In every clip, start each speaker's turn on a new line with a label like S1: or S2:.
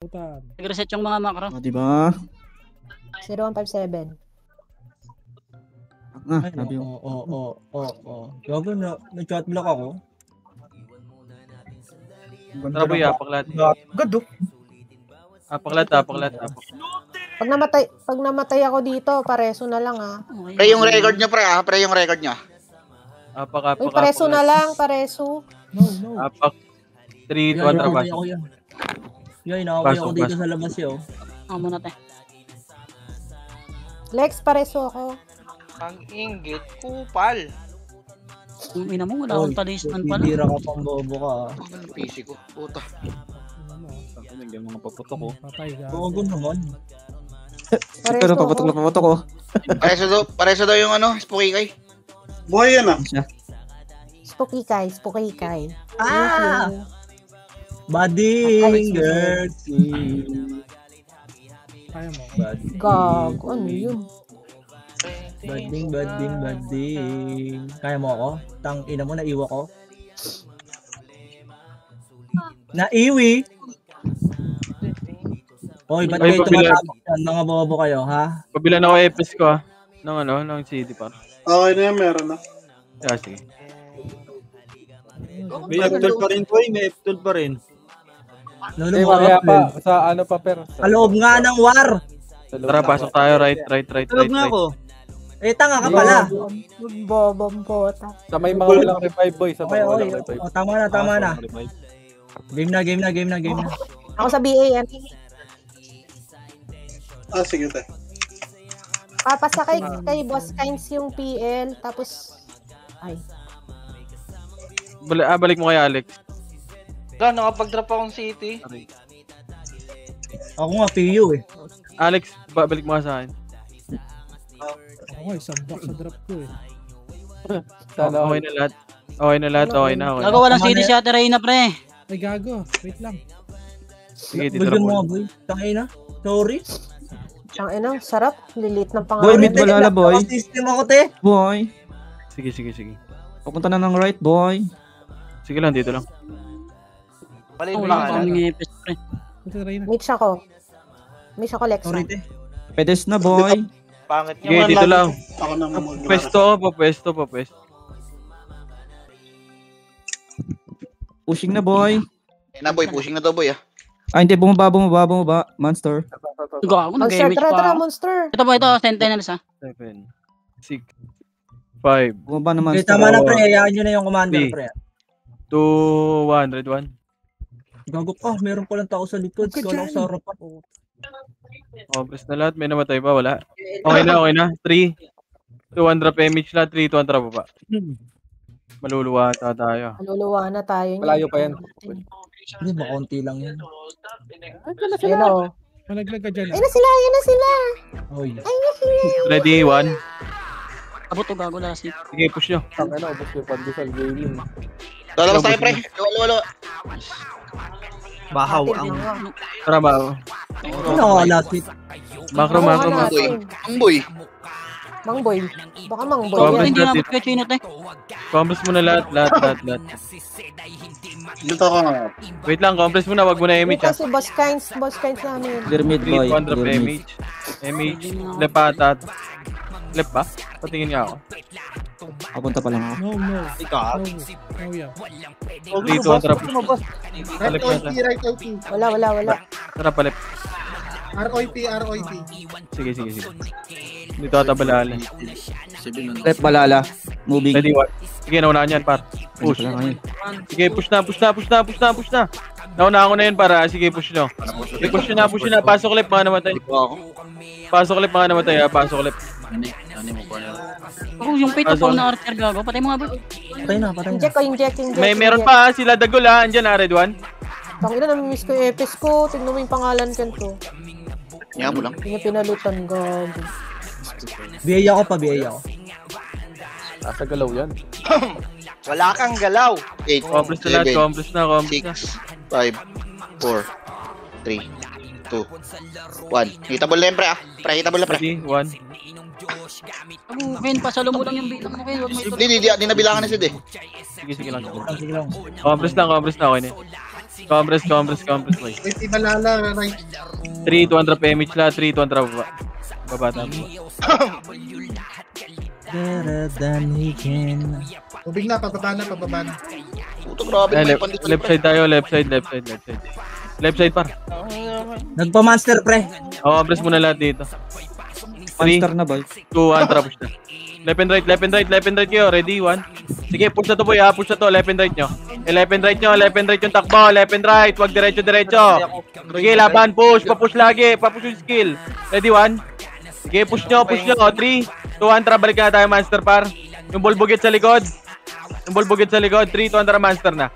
S1: putan.
S2: Nag-reset yung mga macro.
S3: Diba?
S4: 0157.
S3: Sabi yung...
S5: Gago na, nag-chat block ako.
S6: Tara boy, apaklat.
S5: Gado.
S6: Apaklat.
S4: Pag namatay ako dito, pareso na lang
S7: Pre, yung record nyo, pre, pre, yung record nyo.
S4: Uy, pareso na lang, pareso.
S1: No.
S6: Apak. 3, 2, trabas.
S5: Yan, inaaway ako dito sa labas yun.
S2: Muna tayo.
S4: Lex, pareso ako.
S8: Ang inggit, kupal.
S2: Kung ina mo, wala akong talisman pala.
S5: Titira ka pang bobo ka.
S7: Ang PC ko, puta.
S6: Nandiyan mga paputok ko.
S5: Bogo naman.
S3: Pero paputok ko.
S7: Pareso daw yung ano, spooky kay.
S9: Buhay yan
S4: Spooky Kai.
S5: Bading girls.
S1: Kaya mo.
S4: Gag, ano yun?
S5: Bading. Kaya mo ako? Tang ina mo, naiwa ko. Naiwi? Oy, ba't kayo tumatapos yan? Mga bobo kayo, ha?
S6: Pabilan ako EPS ko ha. Ng CD par.
S9: Okay na yan, meron na.
S6: Yeah, sige.
S10: May F12 pa rin po, may F12 pa rin.
S1: Kaya pa, sa ano pa per?
S5: Sa loob nga ng war.
S6: Tara, pasok tayo, right.
S5: Tulog nga ako. Tanga ka pala.
S4: Bobong bota.
S1: Sa may mga walang revive boy. Sa mga walang revive.
S5: Tama na. Game na.
S4: Ako sa BA yan.
S9: Sige tayo.
S4: Papasakay kay Boss Kynes yung PL, tapos... Ay.
S6: Balik mo kay Alex.
S8: Nakapag-drop akong city.
S5: Ako nga, PU eh.
S6: Alex, balik mo sa akin.
S1: Ako isang box sa drop ko eh.
S6: Okay na lahat.
S2: Gago, walang CD si Ate Reyna, pre.
S1: Ay gago, wait lang.
S6: Sige, dito na po.
S5: Boy. Tangina. Sorry.
S4: Ang sarap. Lilit ng
S3: Boy,
S4: pangalan.
S3: mid balala boy.
S5: System ako, te.
S3: Boy.
S6: Sige.
S3: Papunta na ng right, boy.
S6: Sige lang, dito lang.
S2: Wala akong kaming EPS, pre.
S4: Mitch ako, Lexa.
S5: Sorry, te.
S3: Pedes na, boy.
S8: Pangit
S6: Sige, dito lang.
S9: Ako na mag-
S6: Pwesto.
S3: Pushing na, boy.
S7: Boy, pushing na to, boy,
S3: Hindi, bumaba. Monster.
S2: Gago,
S4: Monster,
S2: nag-image
S4: tara,
S2: pa.
S4: monster.
S2: Ito, Sentinels ha.
S6: 7, 6, 5,
S3: Bumaba na monster.
S5: Tama na, pre. Hayaan nyo na yung commander, pre.
S6: 2, 101.
S5: Gago ka, meron palang tao sa likod. Kala ko sa harapan.
S6: Compress na lahat. May namatay ba? Wala. Okay na. 3, 2, drop image lahat. 3, 2, drop baba. Maluluwa tayo.
S4: Maluluwa na tayo.
S1: Malayo pa yan.
S5: Hindi, makunti lang yan.
S4: Hello.
S1: Malaglag ka dyan.
S4: Ayun na sila.
S5: Oy.
S6: Ready, 1.
S2: Abot o gago, last hit.
S6: Sige, push nyo.
S1: Tangina, ubos yung pandesal gaming.
S7: Lalabas tayo, pre. Walo.
S5: Bahaw ang...
S6: Tara ba?
S5: Ano, last hit?
S6: Macro.
S4: Mangboy. Baka mangboy.
S6: Compress
S2: Hindi
S6: na
S2: na
S6: dito.
S2: kay Chino, te.
S6: Compress mo na lahat.
S9: Dito ako nga.
S6: Wait lang, compress muna. Wag mo na image ha.
S4: Kasi Boss Kynes namin.
S3: Clear mid,
S6: 3,
S3: boy.
S6: 2, drop image. Left atat. Left ba? Patingin nga ako.
S3: Papunta pa lang ako.
S1: No.
S10: Ikaw.
S1: No, yeah.
S6: 3, 2, drop. Palip na.
S9: Right OP.
S4: Wala.
S6: Tara, palip.
S9: ROP.
S6: Sige. Dito ata balala.
S3: Left balala. Moving.
S6: Ready, 1. Sige, naunahan yan, par. Push. Sige, push na. Nauna ako na yun, para. Sige, push nyo. Sige, push na. Pasok left, mga namatay. Pasok left.
S2: Yung pay to fall na Archer, gago. Patay mo nga, boy.
S5: Patay na.
S4: Inject.
S6: Meron pa, sila Dagol ha. Andyan ha, Red 1.
S4: Tangina, namimiss ko yung EPS ko. Tignan mo yung pangalan ko to.
S7: Yan mo lang.
S4: Hindi niya pinalutan, gago.
S5: Biyaya ko.
S1: Nasa galaw yan.
S8: Wala kang galaw.
S7: 8,
S6: Compress na lahat,
S7: 7,
S6: compress na.
S7: 6, 5, 4, 3, 2, 1. Hitable na yan, pre. Hitable na, pre.
S6: Ready, 1.
S2: Ken, pasalo mo lang yung bilang mo, Ken. Huwag mo ito.
S7: Hindi nabilangan na siya,
S6: Sige lang. Compress lang, okay na. Compress, boy.
S9: OIP Balala, right.
S6: 3, 200 PMH lahat, 3, 200 baba. Baba tama.
S5: Better than he can.
S9: Tubig na, pababa na, pababa na.
S7: Puto, grabe may pandito.
S6: Left side tayo, left side. Left side par.
S5: Nagpa-monster, pre.
S6: Compress muna lahat dito. 3,
S3: Monster na, boy.
S6: 2, 1, push na. Left and right kayo. Ready, 1. Sige, push na to boy ha, push na to, left and right nyo. Left and right yung takbo, left and right, wag diretso. Sige, laban, push, papush lagi, papush yung skill. Ready, 1. Sige, push nyo, 3, 2, 1, balik na tayo, monster par. Yung ball bugit sa likod. 3, 2, 1, monster na.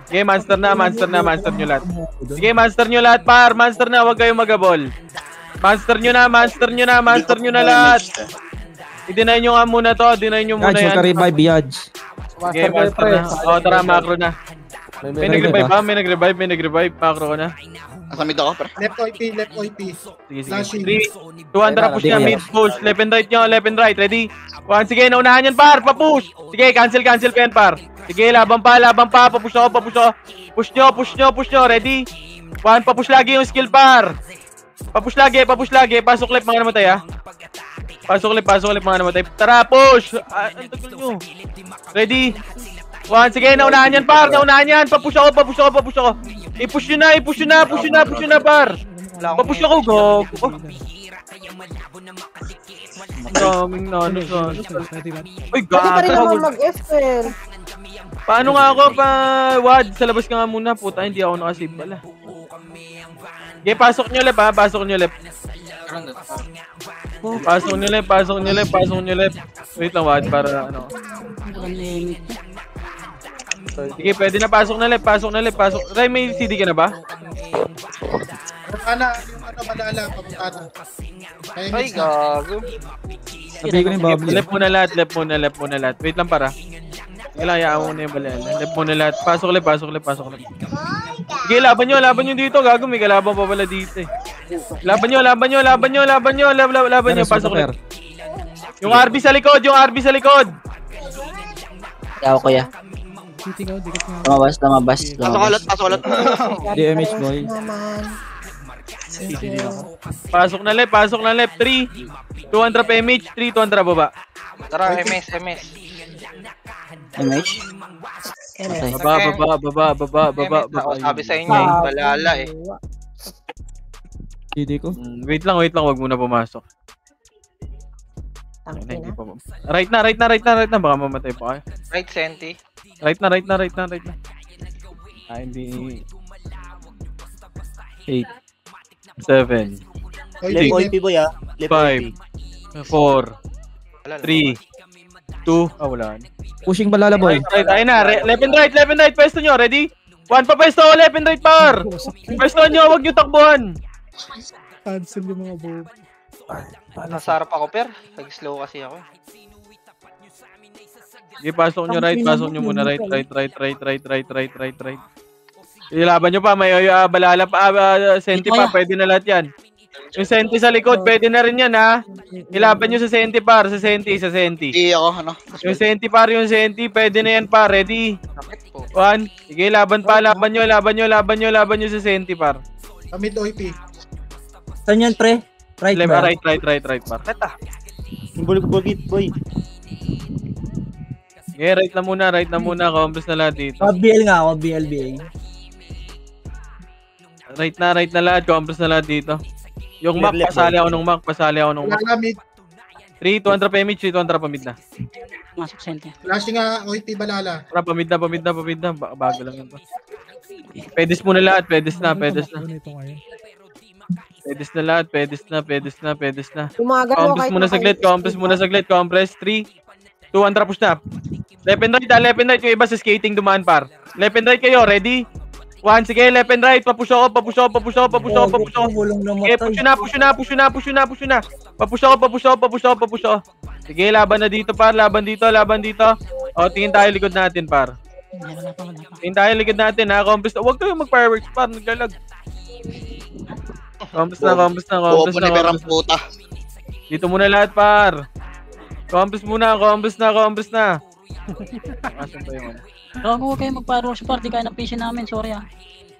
S6: Sige, monster nyo lahat. Sige, monster nyo lahat par, monster na, wag kayong magabol. Monster nyo na lahat. I-deny nyo nga muna to, deny nyo muna
S3: Yaj,
S6: yan.
S3: magka-revive, Yaj.
S6: Okay, master na. O, tara, macro na. May nag-revive ba? May nag-revive. Macro ko na.
S7: Nasa mid ako, pre.
S9: Left OIP.
S6: Sige.
S9: Flashing.
S6: 3, 200 push na, mid push. Left and right nyo, left and right. Ready? 1, sige, naunahan yan, par. Pa-push. Sige, cancel pa yan, par. Sige, laban pa. Papush ako. Push nyo. Ready? 1, papush lagi yung skill, par. Papush lagi. Pasok left, mga namatay, ha. Pasok lip mga namatay. Tara, push! Ang tagal nyo. Ready? 1, sige, naunahan yan, par. Papush ako. I-push nyo na, par. Papush ako, go. Ang daming nano sa... Uy,
S4: Pwede pa rin
S6: gato.
S4: naman mag-FL.
S6: Paano nga ako pa... Wad, sa labas ka nga muna. Puta, hindi ako nakasave pala. Okay, pasok nyo lip, ha. Pasok nyo lip. Wait lang, Wad, para ano. Sige, pwede na, pasok na lip. Ray, may CD ka na ba?
S9: Ana, yung Balala, papunta na.
S8: Ay, gago.
S3: Sabi ko ni Bobby.
S6: Left muna lahat. Wait lang para. Kailangan mo na yung balala. Left muna lahat. Pasok lip. Sige, laban nyo dito. Gago, may kalaban pa pala dito eh. Laban nyo. Pasok lip. Yung RB sa likod.
S2: Kaya kuya. Lumabas.
S7: Pasok ulit.
S3: DMH, boy.
S4: Naman.
S6: Pasok na lip. 3, 200 PMH, 3, 200 baba.
S8: Tara, MS.
S2: MH?
S6: Baba.
S8: Sabi sa inyo, Balala eh.
S3: CD ko.
S6: Wait lang, wag muna pumasok. Hindi pa. Right na, baka mamatay pa kayo.
S8: Right, Senti.
S6: Right na. Hindi. 8, 7,
S9: OIP,
S10: OIP boy ah.
S6: 5, 4, 3, 2, wala.
S3: Pushing Balala, boy.
S6: Right, ayun na. Left and right. Pwesto nyo, ready? 1 pa pwesto, left and right, par. Pwesto nyo, wag nyo takbuhan.
S1: Cancel yung mga bob.
S8: Nasarap ako, per. Nag-slow kasi ako.
S6: Sige, pasok nyo right. Pasok nyo muna right. Ilaban nyo pa, may Balala pa, Senti pa, pwede na lahat yan. Yung Senti sa likod, pwede na rin yan, ha? Ilaban nyo sa Senti, par, sa Senti.
S7: Hindi ako, ano.
S6: Yung Senti, pwede na yan, par, ready? 1, sige, laban nyo sa Senti, par.
S9: Mid OIP.
S5: Saan yan, pre? Right ba?
S6: Right, par.
S10: Bulgit boy.
S6: Okay, right na muna, compress na lahat dito.
S5: BL nga ako, BLBA.
S6: Right na lahat, compress na lahat dito. Yung Mac, pasali ako ng Mac.
S9: Balala mid.
S6: 3, 200 PMH, 200 pamid na.
S2: Masok sente.
S9: Flashing nga OIP Balala.
S6: Tara, pamid na. Bago lang yun to. Pedes muna lahat, pedes na. Pedes na.
S4: Umaga mo
S6: Compress muna saglit. Compress. 3, 200 push na. Left and right. Yung iba sa skating dumaan, par. Left and right kayo, ready? 1, sige, left and right. Papush ako.
S5: Walang
S6: Okay, push na. Papush ako. Sige, laban na dito, par. Laban dito. O, tingin tayo likod natin, par. Tingin tayo likod natin, ha. Compress. Huwag kayo mag-fireworks, par. Naglalag. Compress na.
S7: Bobo ni Perang puta.
S6: Dito muna lahat, par. Compress na. Asan ba yung ano?
S2: Huwag kayo mag-fireworks party kaya ng PC namin, sorry ah.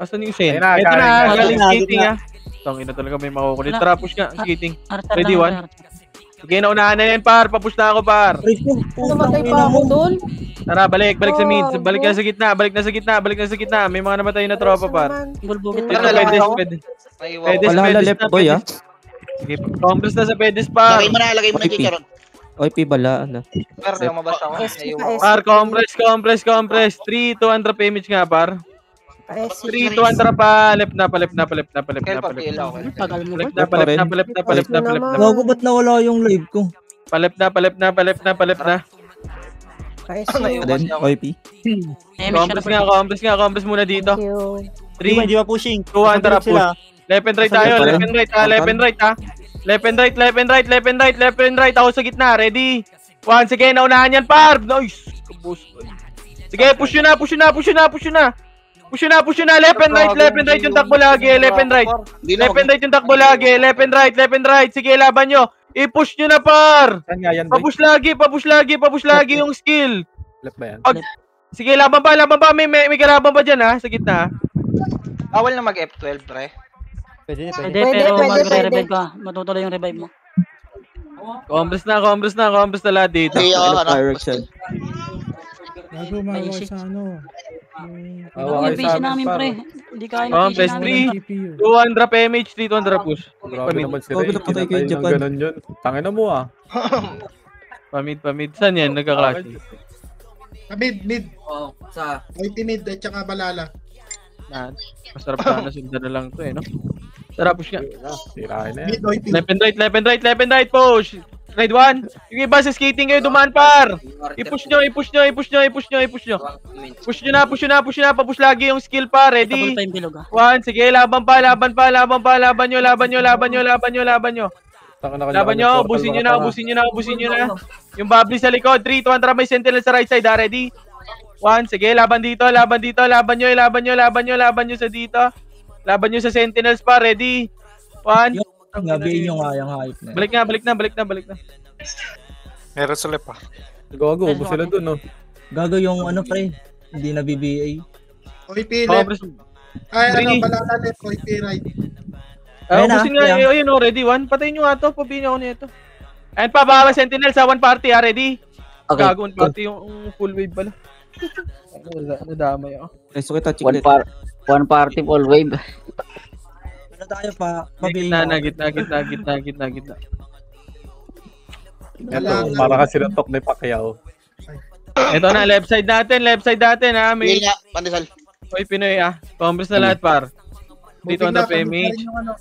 S6: Asan yung Sen?
S11: Ayun na,
S6: Ito na,
S11: galing
S6: galing
S10: na,
S6: skating
S10: galing
S6: ha. Tangin na talaga may makukulit.
S2: Wala.
S6: Tara, push nga, skating.
S2: Archer
S6: Ready,
S2: lang,
S6: one?
S2: Archer.
S6: Sige, naunahan na yan, par. Papush na ako, par.
S4: Namatay pa ako doon.
S6: Tara, balik sa mid.
S4: Oh,
S6: Balik na sa gitna, balik na sa gitna. May mga namatay na tropa, par.
S2: Bulbugit
S6: Ito,
S8: Ano lang
S6: pedes,
S8: ako?
S6: pedes.
S8: Naiwan
S6: Pedes,
S8: ko.
S3: Wala,
S6: pedes
S3: left
S6: na,
S3: boy,
S6: pedes. Sige, compress na sa pedes, par.
S7: Lagay mo na
S3: OIP.
S7: chicharon.
S3: OIP bala, ano.
S8: Per, lumabas ako. Naiwan ko.
S6: Par, compress. 3, 2, drop image nga, par. 3, 2, drop pa. Left na.
S8: Kel, pag-iil ako.
S2: Tagal mo,
S6: Palip
S2: boy.
S6: na.
S5: Gago, ba't nawala yung live ko?
S6: Palip na.
S3: Then, OIP.
S6: Compress muna dito.
S10: Di ba,
S6: 3,
S10: di ba pushing?
S6: 2, 1, drop push. Left and right tayo,
S3: Saan
S6: left
S3: pa
S6: and right ha, left and right ha. Left and right, ako sa gitna, ready? Once again, naunahan yan, par! Nice! Kabus. Sige, push nyo na, left and right yung takbo lagi, left and right yung takbo lagi, left and right, sige, laban nyo. I-push nyo na, par!
S11: Saan nga yan, boy?
S6: Papush lagi yung skill.
S11: Left ba yan?
S6: Sige, laban pa, may kalaban pa dyan ha, sa gitna.
S8: Bawal na mag-F12, pre.
S2: Pwede,
S4: Pwede,
S2: pero
S4: pwede,
S2: magre-revive
S4: pwede.
S2: ka. Matutuloy yung revive mo.
S6: Compress na lahat dito.
S7: Okay,
S3: Direction.
S1: Gago, magawa sa ano.
S2: Yung PC namin, pre. Hindi kaya yung PC
S6: Compress
S2: namin.
S6: 3,
S1: GPU.
S6: 200 PMH, 300 push.
S11: Grabe naman si
S3: Grabe
S11: Ray.
S3: na patay kayo,
S11: Pinatay ng
S3: Japan.
S11: Ganon yun. Tangin na mo ah.
S6: Pamid. Saan yan? Nagkaklase.
S9: Mid. OIP mid at saka balala.
S6: Masarap sana sundan na lang to eh, no? Tara, push nga.
S11: Sirahin na yan.
S9: Mid OIP.
S6: Left and right, push! Right one! Yung iba sa skating kayo, dumaan par! I-push nyo! Push nyo na, papush lagi yung skill pa,
S2: Double
S6: ready?
S2: pa yung bilog, ah.
S6: One, sige, laban nyo. Laban nyo, ubusin nyo na. Yung Bubbly sa likod, 3, 200 may sentinel sa right side, ready? One, sige, laban dito, laban nyo sa dito. Laban nyo sa sentinels pa, ready? One.
S5: Gabihin nyo nga yung hype na.
S6: Balik na.
S8: Meron sa left, ah.
S11: Gago, ubos sila dun, no?
S5: Gago yung ano, pre. Hindi na BBA.
S9: OIP left. Ay,
S6: Three.
S9: balala left. OIP right.
S5: Ayun na,
S6: Ubusin nga,
S5: kaya.
S6: yun, ready? One, patayin nyo nga to, pabihin ako nito. And pa, baka sentinel sa one party, ready?
S10: Okay.
S6: Gago, one party yung full wave pala. Nadamay ako.
S3: Resto kita, chiclet.
S10: One party, full wave.
S5: Ano tayo pa? Pabihin
S6: Gitna.
S11: Ito, para kasi natok ni Pacquiao.
S6: Ito na, left side natin ha. May
S7: Pili nga, pandesal.
S6: Oy, Pinoy ha. Compress na lahat par. Dito
S9: Moving
S6: na
S9: na,
S6: PMH.
S9: yung ano,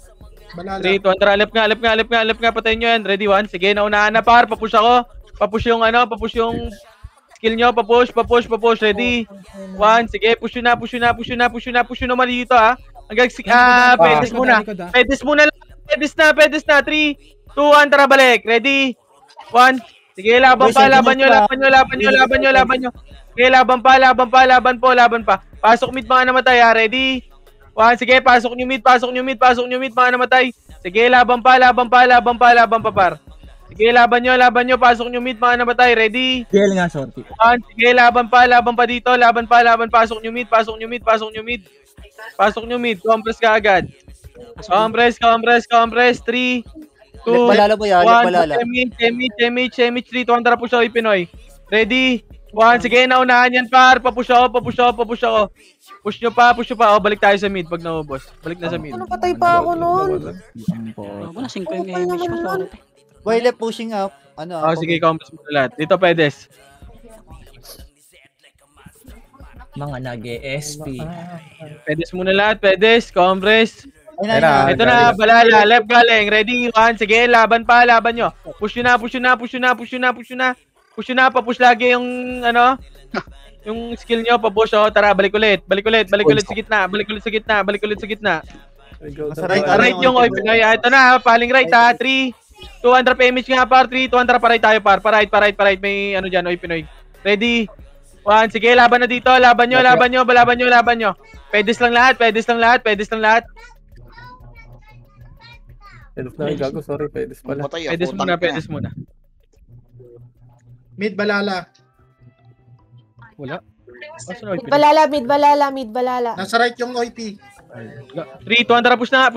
S9: balala.
S6: 3, 200, left nga, patayin nyo yan. Ready, one. Sige, naunahan na par. Papush ako. Papush yung skill nyo. Papush. Ready. One, sige, push nyo naman dito ha. Hanggang, pedes muna. Pedes na. 3, 2, 1, tara balik. Ready. One. Sige, laban nyo. Sige, laban pa. Pasok mid mga namatay ha. Ready. One, sige, pasok nyo mid mga namatay. Sige, laban pa par. Sige, laban nyo, pasok nyo mid mga namatay. Ready.
S5: DL nga, sorry.
S6: One, sige, laban pa dito, pasok nyo mid. Pasok nyo mid, compress ka agad. Compress. 3, 2,
S10: Balala mo yan,
S6: 1,
S10: balala.
S6: MH, 3, 200 push ako, Pinoy. Ready? One, sige, naunahan yan par, papush ako. Push nyo pa. Balik tayo sa mid pag naubos. Balik na sa mid.
S4: Ano, patay pa ako noon.
S2: Ako na, 5 yung image ko. Sorry.
S10: Boy, left pushing up. Ano?
S6: Sige, compress mo na lahat. Dito, pedes.
S5: Mga nag-ESP.
S6: Pedes muna lahat, compress.
S10: Ayun na.
S6: Ito na, balala, left galing. Ready, one, sige, laban nyo. Push nyo na, papush lagi yung, yung skill nyo, papush, tara, balik ulit sa gitna. Right yung oy, Pinoy, ito na, paling right ha, 3, 200 PMH nga par, 3, 200 pa right tayo par, pa right, may dyan, oy, Pinoy. Ready, one, sige, laban na dito, laban nyo. Pedes lang lahat.
S11: Eduf na, gago, sorry, pedes pala.
S6: Pedes muna.
S9: Mid balala.
S6: Wala.
S4: Mid balala.
S9: Nasa right yung OIP.
S6: 3, 200, push na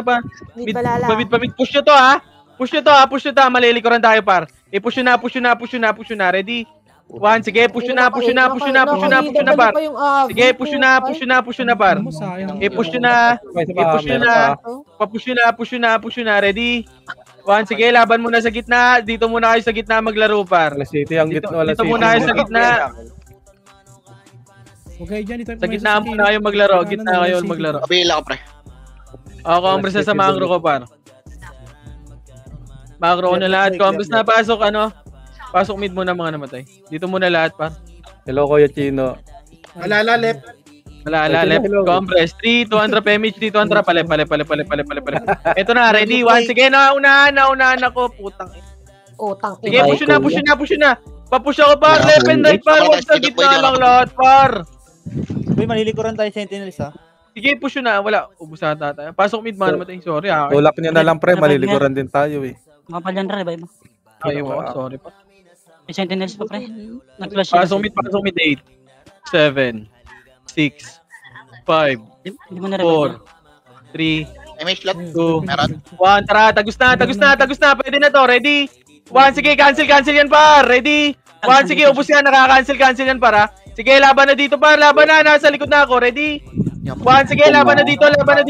S6: pa.
S4: Mid balala.
S6: Mid. Push nyo to ha. Push nyo to ha. Malilikuran tayo par. Push nyo na. Ready? 1, sige, push nyo na par. Sige, push nyo na par. Push nyo na. Ready? 1, sige, laban muna sa gitna. Dito muna kayo sa gitna maglaro par.
S11: City ang gitna.
S6: Dito muna kayo sa gitna.
S1: Okay, dyan.
S6: Sa gitna muna kayo maglaro.
S7: Kabila ko, pre.
S6: Ako, Compres na sa mangro ko par. Mangro ko na lahat. Compres na pasok, pasok mid muna mga namatay. Dito muna lahat par.
S11: Hello, Kuya Chino.
S9: Balala left.
S6: Left. Compres. 3, 200 PMH, 200. Pale. Ito na, ready. 1, sige, naunahan ako. Putang. Sige, push na. Papush ako par. Left and right par. Huwag sa gitna lang lahat par.
S10: Uy, malilikuran tayo Sentinels ha.
S6: Sige, push na. Wala. Ubusan tayo. Pasok mid mga namatay. Sorry ha.
S11: Tulak niya na lang pre, malilikuran din tayo eh.
S2: Mapalyan na revive mo.
S6: Ayaw, sorry pa.
S2: May Sentinels pa pre. Nag-flash.
S6: Pasok mid 8. 7. 6. 5. 4. 3.
S7: MH flat.
S6: 2. 1. Tara, tagus na. Pwede na to. Ready? 1, sige, cancel yan par. Ready? 1, sige, ubus yan. Nakaka-cancel yan para. Sige, laban na dito par. Laban na. Nasa likod na ako. Ready? 1, sige, laban na dito. Laban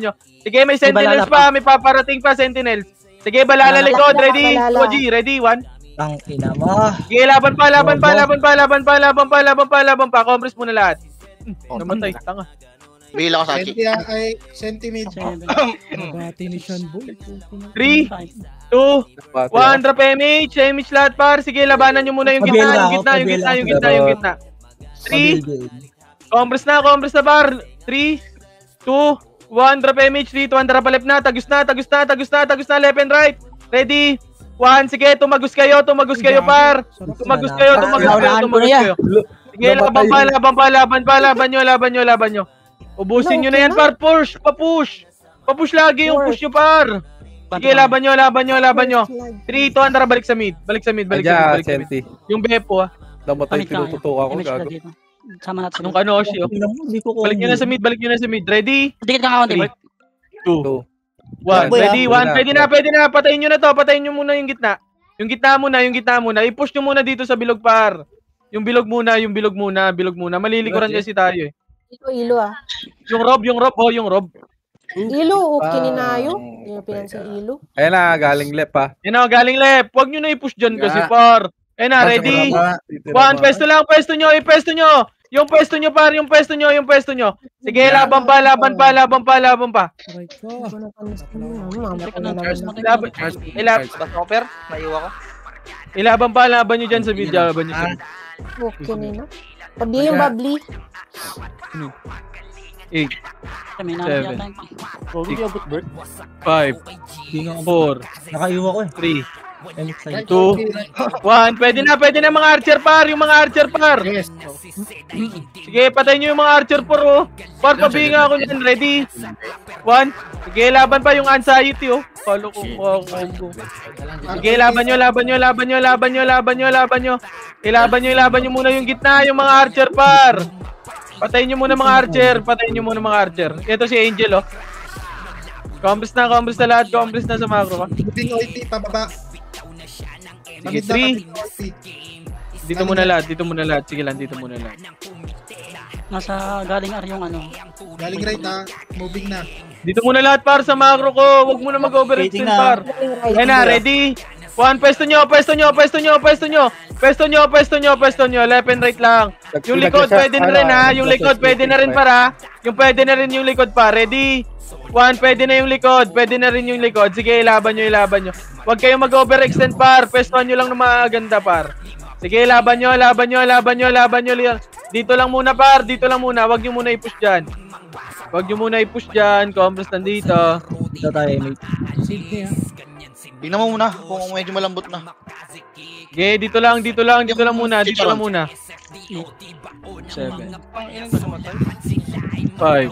S6: nyo. Sige, may sentinels pa. May paparating pa sentinels. Sige, balala likod. Ready? 2G. Ready? 1.
S5: Ang ina mo.
S6: Sige, laban pa. Compres muna lahat. Namatay, tanga.
S7: Bila ko sa akin.
S9: Sentimid.
S1: Bati ni Sean Boy.
S6: 3, 2, 1, drop MH lahat par. Sige, labanan nyo muna yung gitna. 3, Compres na par. 3, 2, 1, drop MH, 3, 200 pa left na. Tagus na, left and right. Ready? 1, sige, tumagus kayo par. Tumagus kayo. Sige, laban nyo. Ubusin nyo na yan par. Papush lagi yung push nyo par. Sige, laban nyo. 3, 200, balik sa mid. Yung Beppo ha.
S11: Namatay, tinututok ako, gago.
S2: Sama natin.
S6: Nung Kanoshi oh. Balik nyo na sa mid. Ready?
S2: Dikit ka kaunti.
S6: 2, 1. Ready? 1. Pwede na. Patayin nyo na to. Patayin nyo muna yung gitna. Yung gitna muna. I-push nyo muna dito sa bilog par. Yung bilog muna. Malilikuran kasi tayo eh.
S4: Ilo ah.
S6: Yung Rob.
S4: Ilo, kininayo. Yung pinansang ilo.
S11: Ayan na, galing left ha.
S6: Galing left. Huwag nyo na i-push dyan kasi par. Ayan na, ready? 1, pwesto nyo. Yung pwesto nyo par. Sige, laban pa. Ilaban nyo dyan sa video.
S4: Okay nino. Pabli yung babli.
S6: 8, 7, 5, 4,
S5: Nakaiwa ko eh.
S6: 3, 2, 1. Pwede na mga archer par.
S9: Yes.
S6: Sige, patay nyo yung mga archer par oh. Par, pabinga ako nyan. Ready? 1. Sige, laban pa yung anxiety oh. Follow ko. Sige, laban nyo. Ilaban nyo muna yung gitna, yung mga archer par. Patayin nyo muna mga archer. Ito si Angel oh. Compres na lahat. Compres na sa macro ka.
S9: Moving OIT, pababa.
S6: Sige, 3. Dito muna lahat. Sige lang, dito muna lahat.
S2: Nasa galing yung
S9: Galing right ha. Moving na.
S6: Dito muna lahat par sa macro ko. Huwag muna mag-overextend par. Ayan na, ready? 1, pwesto nyo. Left and right lang. Yung likod pwede na rin ha. Yung likod pwede na rin para. Yung likod pa. Ready? 1, pwede na yung likod. Sige, ilaban nyo. Huwag kayong mag-overextend par. Pwestohan nyo lang na maganda par. Sige, laban nyo. Dito lang muna par. Huwag nyo muna i-push dyan. Compres nandito.
S5: Dito tayo, mate.
S1: Sydney ha.
S7: Tingnan mo muna kung medyo malambot na.
S6: Okay, dito lang muna. 7, 5,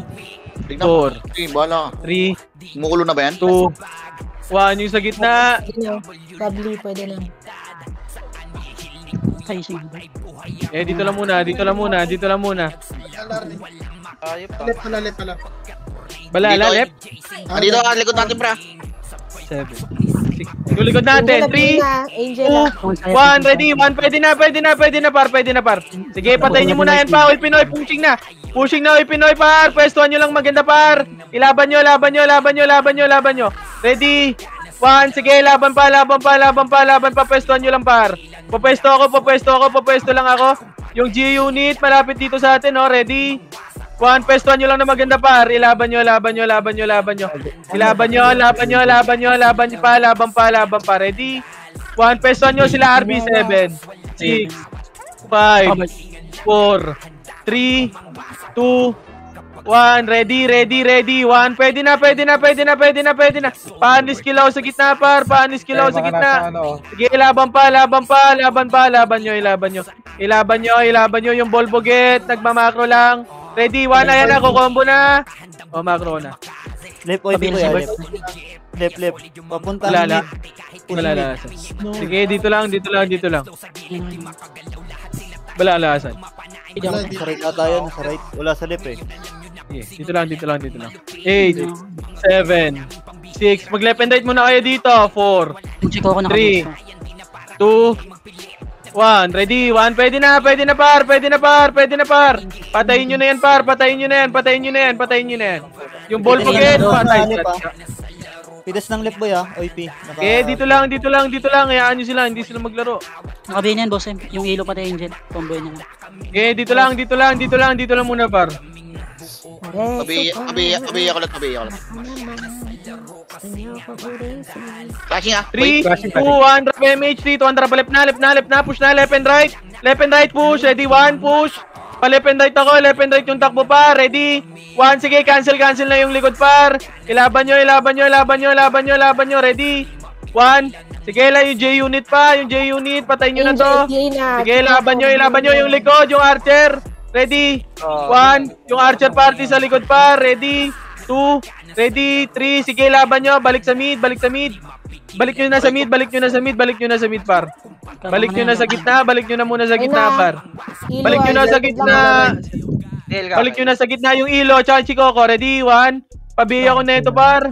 S6: 4,
S7: Bala.
S6: 3,
S7: Kumukulo na ba yan?
S6: 2, 1, yung sa gitna.
S4: Babli, pwede na.
S6: Dito lang muna.
S9: Alarm.
S8: Ayop pa.
S9: Left pala.
S6: Balala,
S7: Dito,
S6: left.
S7: Dito, likod natin, pre.
S6: 7. 6. Yung likod natin. 3,
S4: Angela.
S6: 2, 1, ready. 1, pwede na, par. Sige, patayin nyo muna yan pa. Uy, Pinoy, pushing na. Uy, Pinoy, par. Pwestuhan nyo lang maganda, par. Ilaban nyo. Ready. 1, sige, laban pa. Pwestuhan nyo lang, par. Papwesto lang ako. Yung G-Unit, malapit dito sa atin, no? Ready. 1, pwestuhan nyo lang na maganda, par. Ilaban nyo. Laban pa. Ready? 1, pwestuhan nyo sila RB. 7, 6, 5, 4, 3, 2, 1. Ready. 1, pwede na. Paanis kilaw sa gitna, par. Sige, laban pa. Ilaban nyo. Yung Volvoget, nagmamakro lang. Ready, 1, ayan na, kukombo na. Makro na.
S10: Left, OIP ko yan. Left. Papunta.
S6: Wala. Sige, dito lang. Balalasan.
S10: Sa right ata yun, sa right. Wala sa left eh.
S6: Sige, dito lang. 8, 7, 6. Mag left and right muna kayo dito. 4, 3, 2, 1. Ready? 1. Pwede na, par. Patayin nyo na yan, par. Patayin nyo na yan. Yung ball pocket, patay.
S10: Pidas ng left boy OIP.
S6: Okay, dito lang. Hayaan nyo sila, hindi sila maglaro.
S2: Nakabi na yan, boss. Yung ilo pati Angel. Combo niya lang.
S6: Okay, dito lang muna, par.
S7: Tabi ako lang. Crashing
S6: 3, 2, 1, drop MH, 3, 2, 1, drop left na, push na, left and right, push, ready, 1, push, pa left and right ako, yung takbo pa, ready, 1, sige, cancel na yung likod par, ilaban nyo, ready, 1, sige lang yung J-Unit pa, patayin nyo na to, sige, ilaban nyo yung likod, yung archer, ready, 1, yung archer party sa likod pa, ready, 2, ready, 3, sige, laban nyo, balik nyo na sa mid, par. Balik nyo na sa gitna, par. Balik nyo na sa gitna yung ilo, tsaka si Coco, ready, 1, pabiya ko na ito, par.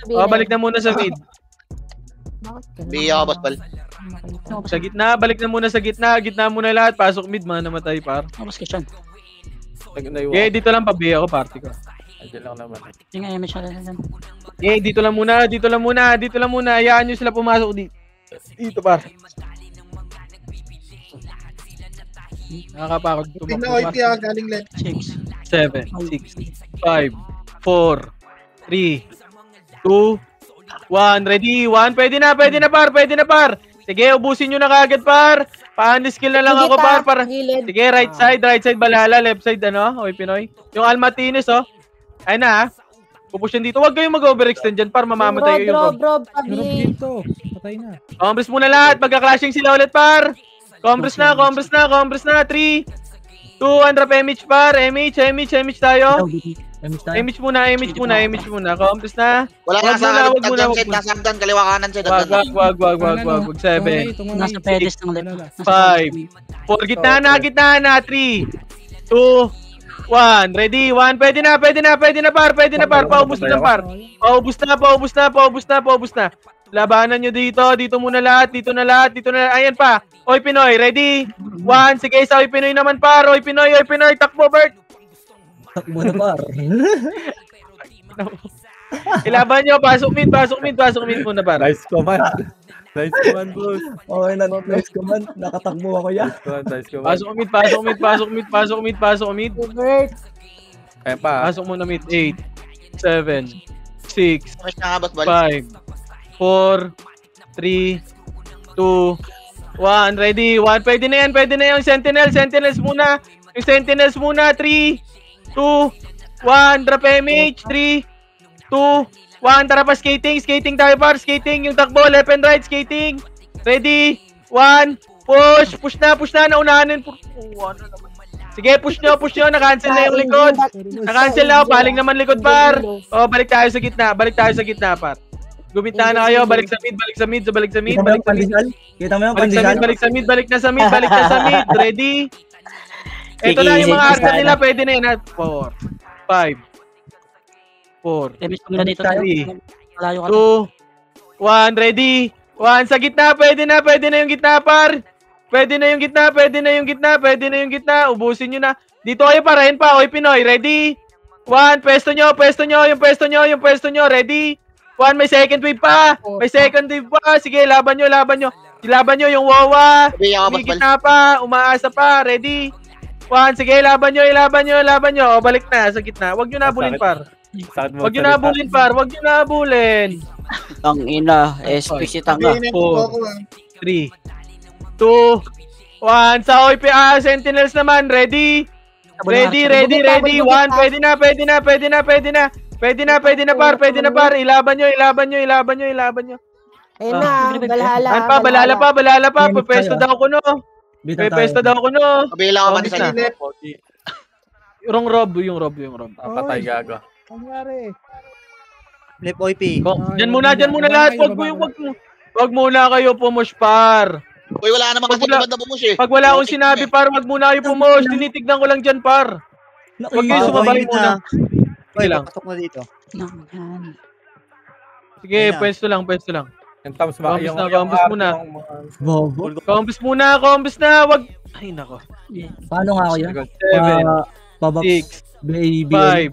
S6: Balik na muna sa mid.
S7: Biya ka, boss, pal.
S6: Sa gitna, balik na muna sa gitna muna lahat, pasok mid, mga namatay, par.
S2: Tapos question.
S6: Okay, dito lang, pabiya ko, party ko.
S11: Diyan lang naman.
S2: Yung image na lang.
S6: Okay, dito lang muna. Hayaan nyo sila pumasok dito, par. Nakakapagod.
S9: Tingnan OIP galing left.
S6: 7, 6, 5, 4, 3, 2, 1. Ready? 1. Pwede na, par. Sige, ubusin nyo na kagad, par. Paaniskill na lang ako, par. Sige, right side, balala. Left side, Oy, Pinoy. Yung Almatines, Ayun na, pupusyan dito. Huwag kayong mag-overextend dyan, par. Mamamatay yung
S4: Bro,
S1: dito. Patay na.
S6: Compress muna lahat. Magka-clashing sila ulit, par. Compress na. 3, 2, 1, drop MH, par. MH tayo. MH muna. Compress na.
S7: Wala na sa hagdan, kaliwa kanan siya.
S6: Wag. 7,
S2: Nasa pedest ng left.
S6: 5, 4, gitna na. 3, 2, 1, ready, 1, pwede na, par. Paubos na, par. Paubos na. Labanan nyo dito muna lahat, dito na lahat. Ayan pa. Oy, Pinoy, ready? 1, sige, sa Oy, Pinoy naman, par. Oy, Pinoy, takbo, Bert.
S5: Takbo na, par.
S6: Ilaban nyo, pasok mid muna, par.
S11: Nice command. Boss.
S5: Okay na, nice command. Nakatakbo ako yan.
S11: Nice command.
S6: Pasok mid.
S11: Ayan pa.
S6: Pasok muna mid. 8, 7, 6, 5, 4, 3, 2, 1. Ready? 1. Pwede na yan. Sentinels muna. 3, 2, 1. Drop MH. 3, 2, 1, tara pa, skating tayo, par. Skating, yung takbo, left and right, skating. Ready? 1, push na, naunahanin. Sige, push nyo, na-cancel na yung likod. Baling naman likod, par. Balik tayo sa gitna, par. Guminta na kayo, balik sa mid.
S5: Kita mo yung pandesal?
S6: Balik na sa mid. Ready? Ito na yung mga archer nila, pwede na yan. 4, 5, 4,
S2: Damage ko muna dito.
S6: 3,
S2: Malayo ka.
S6: 2, 1, ready. 1 sa gitna, pwede na yung gitna, par. Pwede na yung gitna, pwede na yung gitna, pwede na yung gitna. Ubusin nyo na. Dito kayo parahin pa, oy Pinoy, ready? 1, pwesto nyo, yung pwesto nyo, ready? 1, may second wave pa. May second wave pa. Sige, laban nyo. Laban nyo yung Wawa. May gitna pa, umaasa pa, ready? 1, sige, laban nyo. O, balik na sa gitna. Huwag nyo nabulin, par. Huwag nyo nabulin, par. Huwag nyo nabulin.
S10: Ang ina, SPC tanga.
S6: 4, 3, 2, 1. Sa OIP, Sentinels naman, ready? Ready. 1, pwede na, par. Ilaban nyo.
S4: Ayun na,
S6: Balala pa. Pwesto daw ko, no. Pwesto daw ko, no.
S7: Kabila ka man sa
S6: Yung Rob.
S11: Patay gago.
S1: Nangyari.
S10: Flip OP.
S6: Diyan muna lahat. Wag muna kayo pumush, par.
S7: Uy, wala naman kasi ibang na bumush eh.
S6: Pag wala akong sinabi, par, wag muna kayo pumush. Tinitignan ko lang dyan, par. Wag kayo sumabay muna. Sige lang.
S10: Pasok na dito.
S6: Sige, pwesto lang.
S11: Yung thumbs ba?
S6: Combis muna. Wag. Ay, nako.
S5: Paano nga ako yan?
S6: 7,
S5: Babak
S6: 6,
S5: baby.
S6: 5,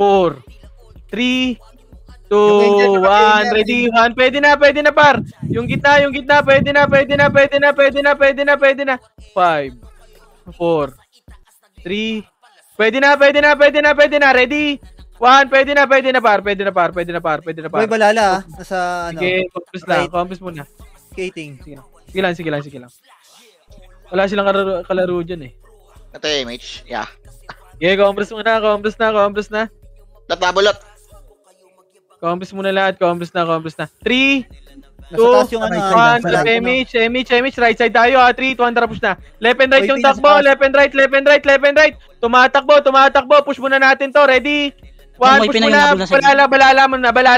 S6: 4, 3, 2, 1, ready, 1, pwede na, par. Yung gitna, pwede na. 5, 4, 3, pwede na, ready, 1, pwede na, par.
S10: Uy, balala nasa ano.
S6: Sige, compass muna.
S10: Skating.
S6: Sige lang. Wala silang kalaro dyan eh.
S7: Ito eh, mage. Yeah.
S6: Sige, compass na.
S7: Tatabulot.
S6: Compass muna lahat, compass na. 3, 2,
S10: Nasa taas yung ano.
S6: 1, MH, right side tayo ha. 3, 2, 1, tara push na. Left and right yung takbo, left and right. Tumatakbo, push muna natin to, ready? 1, push muna, balala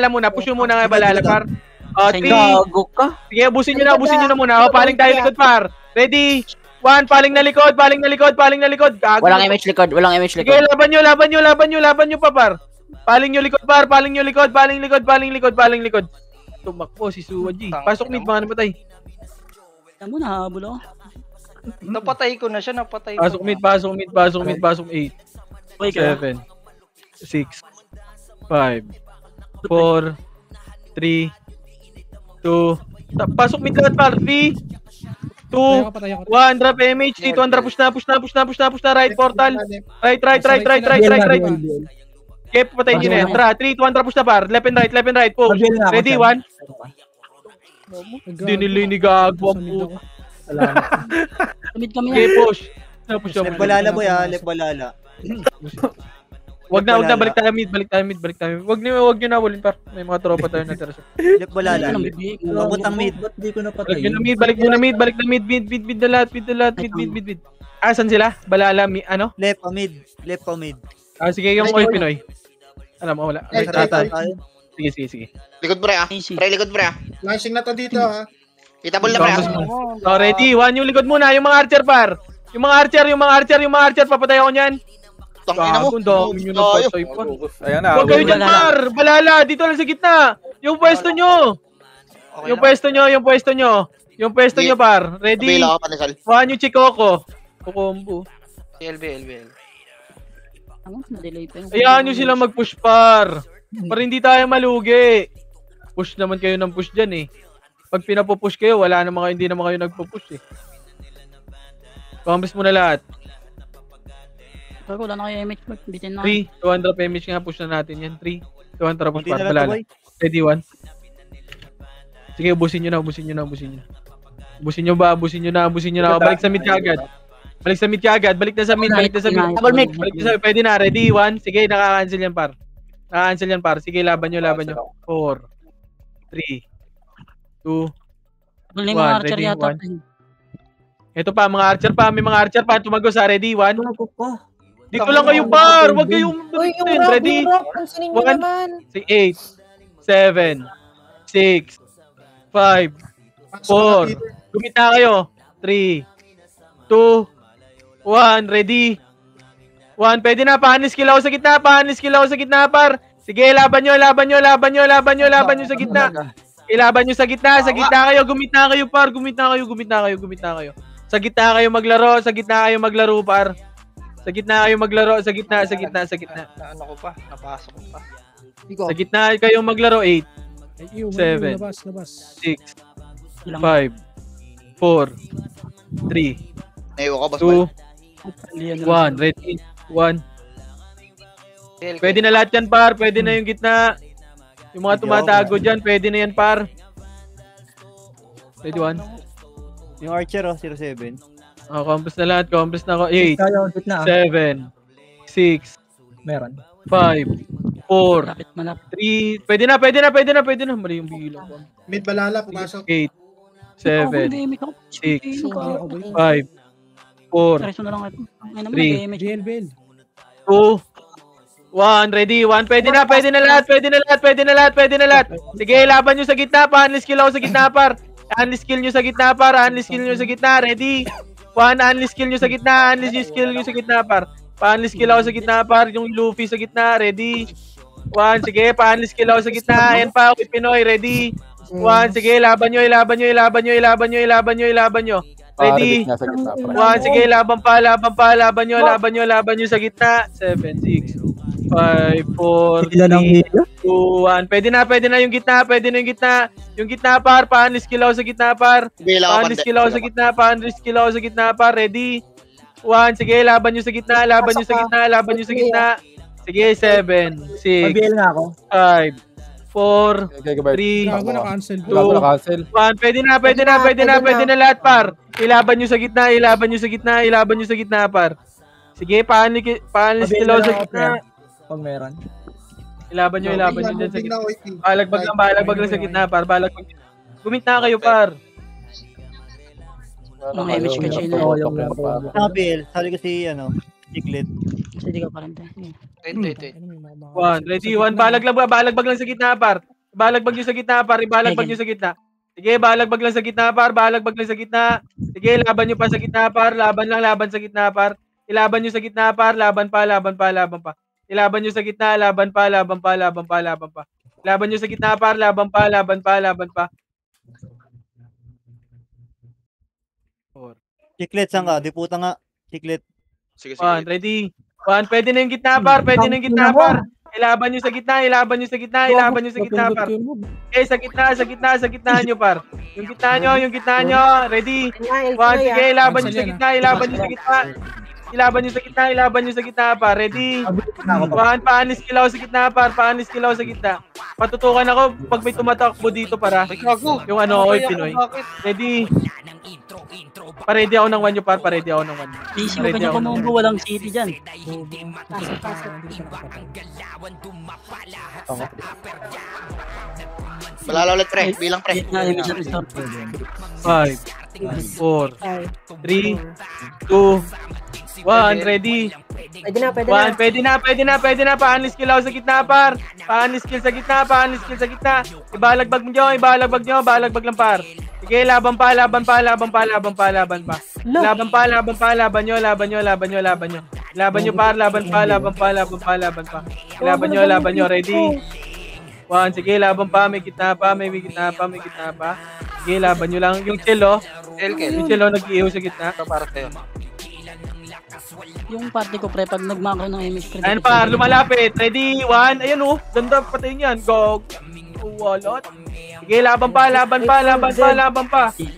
S6: muna. Push muna nga balala, par. 3, sige, ubusin nyo na muna. O, paling tayo likod, par. Ready? 1, paling na likod. Gago.
S10: Walang image likod.
S6: Sige, laban nyo pa, par. Paling nyo likod. Tumakbo si Suwaji. Pasok mid, mga namatay.
S2: Alam mo, nahabol ako.
S8: Napatay ko na siya,
S6: Pasok mid. 8, 7, 6, 5, 4, 3, 2, pasok mid lahat, par. 3, 2, 1, drop MH, dito, push na, right portal. Right. Okay, patayin nyo na yan. 3, 2, 1, push na, par. Left and right. Push. Ready, 1. Hindi nila inigagawa po.
S2: Tumid kami
S6: Okay,
S2: yan.
S6: push.
S10: Lep balala boy ha, lep balala.
S6: Wag na, balik tayo mid. Wag nyo na wulin, par. May mga tropa tayo na tira.
S10: Lep balala. Abot ang mid.
S5: Ba't di ko napatay?
S6: Balik na mid na lahat. Asan sila? Balala, ano?
S10: Lep pa mid.
S6: Sige, yung oy Pinoy. Alam mo, wala. Sige.
S7: Likod pre ah. Likod pre ah.
S9: Flashing na to dito ha.
S7: Itabol na pre ah.
S6: So, ready? 1, yung likod muna. Yung mga archer, par. Yung mga archer. Papatay ako niyan.
S7: Tangina mo.
S11: Ayan na.
S6: Huwag kayo dyan, par. Balala, dito lang sa gitna. Yung pwesto nyo, par. Ready? 1, yung Chikoko. Kukombo.
S8: LB.
S2: Na-delay pa yung...
S6: Hayaan nyo sila mag-push, par. Para hindi tayo malugi. Push naman kayo ng push dyan eh. Pag pinapupush kayo, hindi naman kayo nagpupush eh. Compass mo na lahat.
S2: Wala na kayo image. Bitin na.
S6: 3, 200 image nga, push na natin yan. 3, 200 push, par. Balala. Ready, 1. Sige, ubusin nyo na. Ubusin nyo na. Balik sa mid kagad. Balik na sa mid. Pwede na, ready, 1. Sige, nakaka-cancel yan, par. Sige, laban nyo. 4, 3, 2, 1. Ready, 1. Ito pa, mga archer pa. May mga archer pa. Tumagos, ready, 1. Dito lang kayo, par. Huwag kayong... Ready, 1, 8, 7, 6, 5, 4. Gumita kayo. 3, 2, 1, ready. 1, pwede na, pa-unskill ako sa gitna, pa-unskill ako sa gitna, par. Sige, laban nyo sa gitna. Ilaban nyo sa gitna kayo, gumita kayo, par. Gumita kayo. Sa gitna kayo maglaro, par. Sa gitna kayo maglaro, sa gitna.
S8: Ano ko pa? Napasok ko pa.
S6: Sa gitna kayo maglaro, 8, 7,
S1: Labas.
S6: 6, 5, 4, 3,
S7: Naiwa ka, boss.
S6: 2, 1, ready. 1. Pwede na lahat yan, par. Pwede na yung gitna. Yung mga tumatago dyan, pwede na yan, par. Ready, 1.
S10: Yung Archer, 07.
S6: Oh, compass na lahat. Compass na ako. 8,
S5: Tayo, gitna.
S6: 7, 6,
S5: Meron.
S6: 5, 4,
S2: Malapit, malapit.
S6: 3. Pwede na. Mali yung bilang ko.
S9: Mid balala, pumasok.
S6: 8, 7, 6, 5, 4,
S2: Reso na lang ito. Ay naman,
S6: 3,
S2: nag-damage.
S1: JLBL.
S6: 2, 1, ready. 1, pwede na lahat. Sige, laban nyo sa gitna. Pa-unskill ako sa gitna, par. Unskill nyo sa gitna, par. Ready. 1, unskill nyo sa gitna. Par. Pa-unskill ako sa gitna, par. Yung Luffy sa gitna. Ready. 1, sige, pa-unskill ako sa gitna. Ayan pa, okay, Pinoy. Ready. 1, sige, laban nyo. Ready. 1, sige, laban nyo sa gitna. 7, 6, 5, 4, 3, 2, 1. Pwede na yung gitna. Yung gitna, par. Pa-unskill ako sa gitna, par. Pa-unskill ako sa gitna, par. Ready. 1, sige, laban nyo sa gitna. Sige, 7, 6,
S5: Mag-BL na ako.
S6: 5, 4, 3,
S1: Gago na cancel.
S6: 2, 1. Pwede na lahat, par. Ilaban nyo sa gitna, par. Sige, pa-unskill ako sa gitna.
S5: Pag meron.
S6: Ilaban nyo dyan sa
S9: Moving
S6: gitna.
S9: na, OIP.
S6: Balagbag lang sa gitna, par. Gumita kayo, par.
S2: Mga image ka, Chino.
S10: Nabil, sabi ko si, Chiclet.
S2: Hindi ka pa rin tayo.
S6: 1, ready. 1, balagbag lang sa gitna, par. Balagbag nyo sa gitna, par. Sige, balagbag lang sa gitna, par. Sige, laban nyo pa sa gitna, par. Laban sa gitna, par. Ilaban nyo sa gitna, par. Laban pa. Ilaban nyo sa gitna, laban pa. Laban nyo sa gitna, par. Laban pa.
S10: Chiclet, saan ka? Di puta nga. Chiclet.
S7: Sige.
S6: 1, ready. 1, pwede na yung gitna, par. Ilaban nyo sa gitna, par. Okay, sa gitna nyo, par. Yung gitna nyo. Ready. 1, sige, ilaban nyo sa gitna, par. Ready. 1, pa-unskill ako sa gitna, par. Patutukan ako pag may tumatakbo dito, para. Yung oy, Pinoy. Ready. Pa-ready ako ng 1 nyo, par.
S2: Easy mo kanya kumumbo, walang city dyan.
S7: Balala ulit, pre. Bilang, pre.
S6: 5, 4, 3, 2, 1, ready.
S4: Pwede na.
S6: Pwede na. Pa-unskill ako sa gitna, par. Pa-unskill sa gitna. Ibalagbag lang, par. Sige, laban pa. Laban nyo, ready. 1, sige, laban pa, may gitna pa. Sige, laban nyo lang. Yung Chelo, nag-iihaw sa gitna.
S8: Para sa'yo.
S2: Yung party ko, pre, pag nag-macro ng image credit.
S6: Ayan pa, lumalapit. Ready, 1. Ayan ganda, patayin yan. Go. Walot. Sige, laban pa. 8,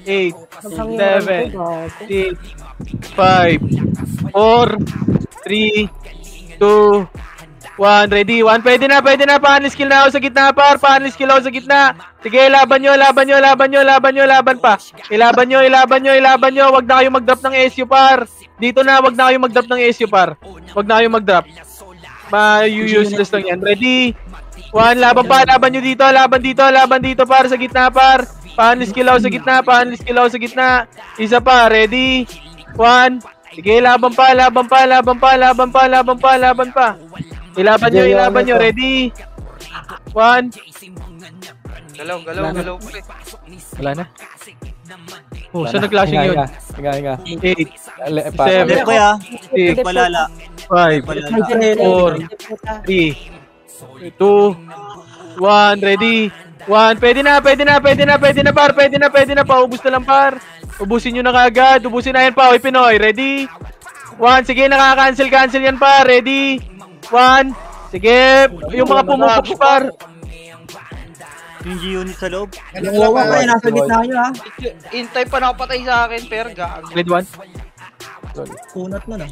S6: 7, 6, 5, 4, 3, 2, 1. Ready, 1. Pwede na. Pa-unskill na ako sa gitna, par. Sige, laban nyo pa. Ilaban nyo. Wag na kayo mag-drop ng SU, par. Dito na, wag na kayo mag-drop ng SU, par. Ma-useless lang yan. Ready? 1, laban nyo dito. Laban dito, par. Sa gitna, par. Pa-unskill ako sa gitna. Isa pa, ready? 1. Sige, laban pa. Ilaban nyo, ready? 1.
S8: Galaw, pre.
S6: Wala na. Oh, saan nag-clashing yun?
S11: Hinga.
S6: 8,
S10: Lep
S6: 7,
S10: ko ya.
S6: 6,
S10: Palala.
S6: 5, 4, 3, 2, 1, ready. 1, pwede na par, pwede na, paubos na lang par. Ubusin nyo na kagad, ubusin na yan pa, oy Pinoy, ready. 1, sige, nakaka-cancel yan par, ready. 1, sige, yung mga pumupush par.
S10: Yung G-unit sa loob.
S5: Yung wawa pa nasa gitna nyo ha.
S8: Intay pa nakapatay sa akin, per gago.
S6: Ready 1,
S5: Kunat mo na.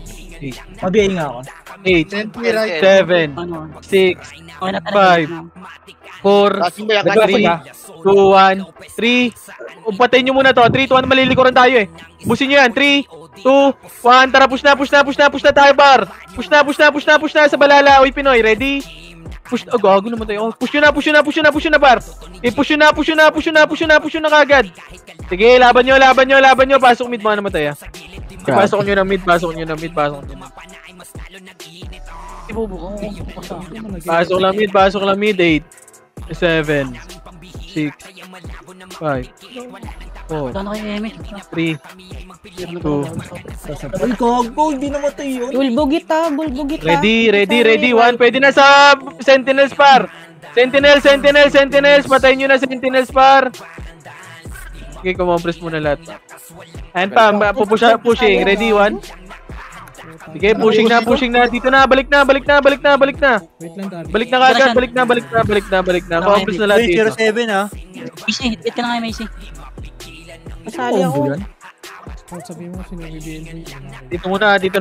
S5: Mabiyay nga ako.
S6: 8,
S9: Sentry right.
S6: 7,
S2: Ano?
S6: 6,
S2: Okay na talaga.
S6: 5, 4, 3, 2, 1, 3. Umpatayin nyo muna to. 3, 2, 1, malilikuran tayo eh. Busin nyo yan. 3, 2, 1. Tara, push na tayo bar. Push na sa balala. Uy, Pinoy, ready? Push na. Oh, gago naman tayo. Push nyo na bar. Push nyo na kagad. Sige, laban nyo. Pasok mid, mga naman tayo. Pasok nyo na mid. Pasok lang mid. 8, 7, 6, 5, 4,
S2: Ano kayo, Emi?
S6: 3, 2,
S5: Ay, gago, hindi namatay yun.
S4: Bulbugit ha.
S6: ready. 1, pwede na sa Sentinels par. Sentinels. Patayin nyo na Sentinels par. Okay, kumompress muna lahat. Ayan pa, pushing. Ready, 1. Sige, pushing na. Dito na, balik na.
S1: Wait lang, Darby.
S6: Balik na kagad, balik na. Compress na lahat dito.
S10: 07 ha.
S2: Macy, hit ka na kayo, Macy.
S4: Masali ako.
S1: Kahit sabihin mo, sinabibigyan ko.
S6: Dito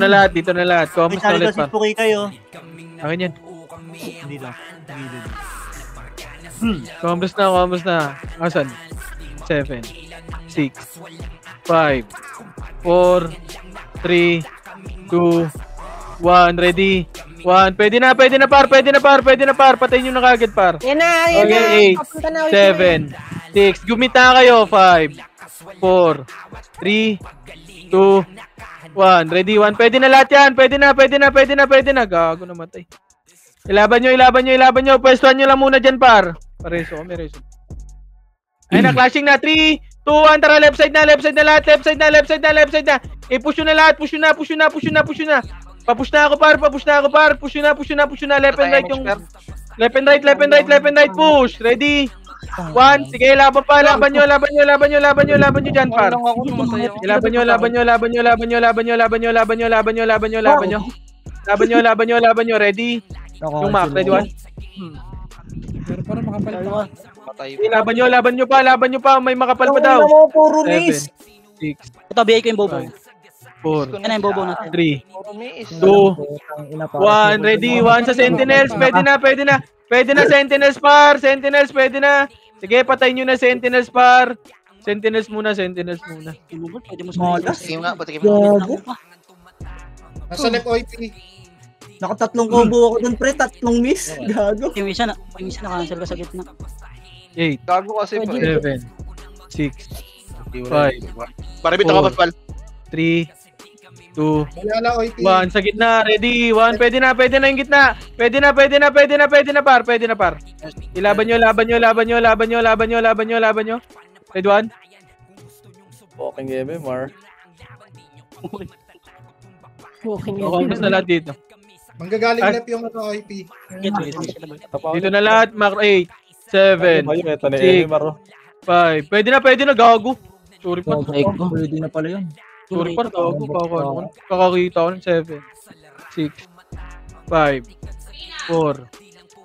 S6: na lahat.
S10: May
S6: Compress na
S10: sali
S6: ulit
S10: kasi
S6: pa.
S10: po kayo.
S6: Akin yan.
S10: Hindi lang.
S6: Compress na. Asan? 7, 6, 5, 4, 3, 2, 1, ready. 1, pwede na par. Patayin nyo na kagad par.
S4: Yan na.
S6: Okay, 8, 7, 6, gumita kayo. 5, 4, 3, 2, 1, ready. 1, pwede na lahat yan. Pwede na. Gago namatay. Ilaban nyo. Pwestuhan nyo lang muna dyan par. Pareso, may reso. Ayun na, clashing na. 3, 2, 1, tara, left side na. Push nyo na lahat. Push nyo na. Papush na ako par. Push na. Left and right yung... Left and right. Push. Ready? 1. Sige, laban nyo dyan par. Laban nyo. Ready? Yung Mac, ready 1?
S1: Pero parang makapalit ako.
S6: Laban nyo pa. May makapal pa daw. 7, 6,
S2: Ito, bigay ko yung bobo.
S6: 4,
S2: Yan na yung bobo natin.
S6: 3, 2, 1, ready. 1 sa Sentinels. Pwede na Sentinels par. Pwede na. Sige, patayin nyo na Sentinels par. Sentinels muna.
S2: Pwede mo
S7: Patikim nga, patikim nga.
S9: Nasa left OIP.
S5: Nakatatlong combo ako dun pre, tatlong miss. Gago.
S2: Yung isa na-cancel ka sa gitna.
S6: 8,
S8: Gago kasi po.
S6: 7, 6, 5,
S7: Parabit ako, Pascual.
S6: 3, 2,
S9: Malala OIP.
S6: 1, sa gitna, ready, 1, pwede na yung gitna, pwede na par, ilaban nyo, ready 1,
S11: Walking game, Mar.
S6: Compress na lahat dito,
S9: Manggagaling left yung OIP.
S6: dito na lahat, Mark 8, 7, 6, 5, pwede na, gago, sorry pa,
S5: Pwede na pala yun.
S6: gago, kakakita ko ng 7, 6, 5, 4,